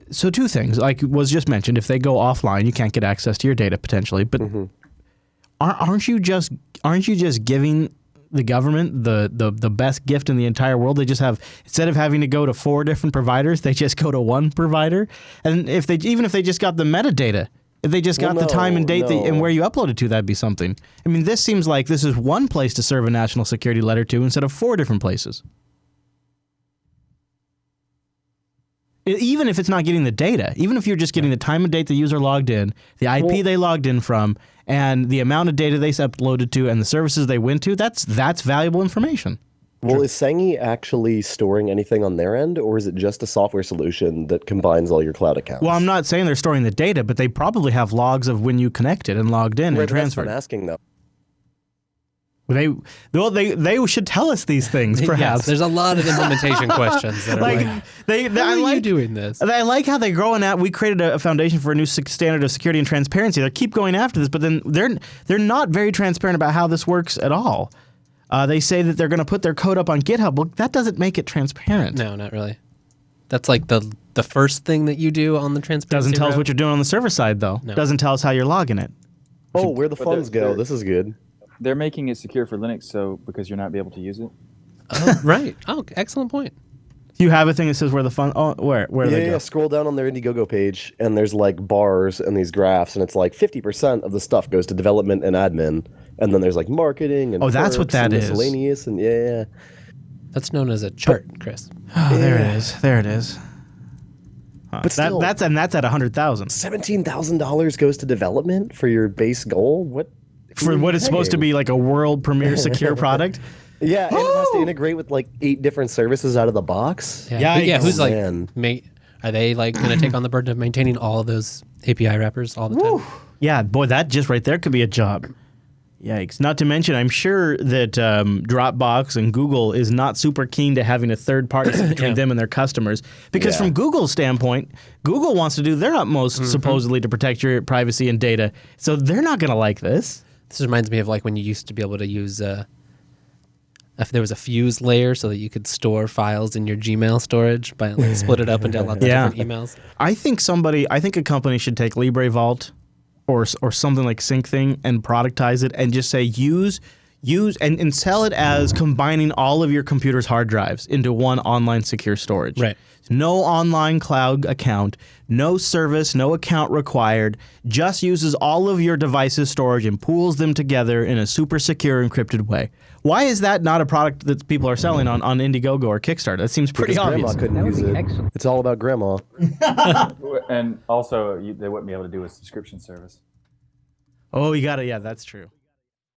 So 2 things, like was just mentioned, if they go offline, you can't get access to your data potentially. But aren't you just giving the government the best gift in the entire world? They just have, instead of having to go to 4 different providers, they just go to one provider. And even if they just got the metadata, if they just got the time and date and where you uploaded to, that'd be something. I mean, this seems like this is one place to serve a national security letter to instead of 4 different places. Even if it's not getting the data, even if you're just getting the time and date the user logged in, the IP they logged in from, and the amount of data they uploaded to, and the services they went to, that's valuable information. Well, is Sangi actually storing anything on their end, or is it just a software solution that combines all your cloud accounts? Well, I'm not saying they're storing the data, but they probably have logs of when you connected and logged in and transferred. That's what I'm asking, though. They should tell us these things, perhaps. Yes, there's a lot of implementation questions that are how are you doing this? I like how they're growing out. We created a foundation for a new standard of security and transparency. They keep going after this, but then they're not very transparent about how this works at all. They say that they're going to put their code up on GitHub. Well, that doesn't make it transparent. No, not really. That's like the first thing that you do on the transparency. Doesn't tell us route. what you're doing on the server side, though. No. Doesn't tell us how you're logging it. Oh, where the funds go. This is good. They're making it secure for Linux, because you're not be able to use it. Oh, right. Oh, excellent point. You have a thing that says where the fund. Oh, where they go? Yeah. Scroll down on their Indiegogo page, and there's bars and these graphs, and it's 50% of the stuff goes to development and admin, and then there's marketing and that's what perks that and is. miscellaneous, and yeah. That's known as a chart, Chris. Oh, there it is. There it is. But still, that's at $100,000. $17,000 goes to development for your base goal. What? For what is supposed to be a world premiere secure product? Yeah, and it has to integrate with 8 different services out of the box. Yeah. Who's man. Are they like going to take on the burden of maintaining all of those API wrappers all the time? Yeah, boy, that just right there could be a job. Yikes. Not to mention, I'm sure that Dropbox and Google is not super keen to having a third party between them and their customers. Because from Google's standpoint, Google wants to do their utmost, supposedly, to protect your privacy and data. So they're not going to like this. This reminds me of like when you used to be able to use, if there was a fuse layer so that you could store files in your Gmail storage by like split it up into lots of different emails. I think a company should take LibreVault or something like SyncThing and productize it and just say use and sell it as combining all of your computer's hard drives into one online secure storage. Right. No online cloud account, no service, no account required, just uses all of your devices' storage and pools them together in a super secure encrypted way. Why is that not a product that people are selling on Indiegogo or Kickstarter? That seems pretty obvious. Grandma couldn't use it. It's all about grandma. And also, they wouldn't be able to do a subscription service. Oh, you got it. Yeah, that's true.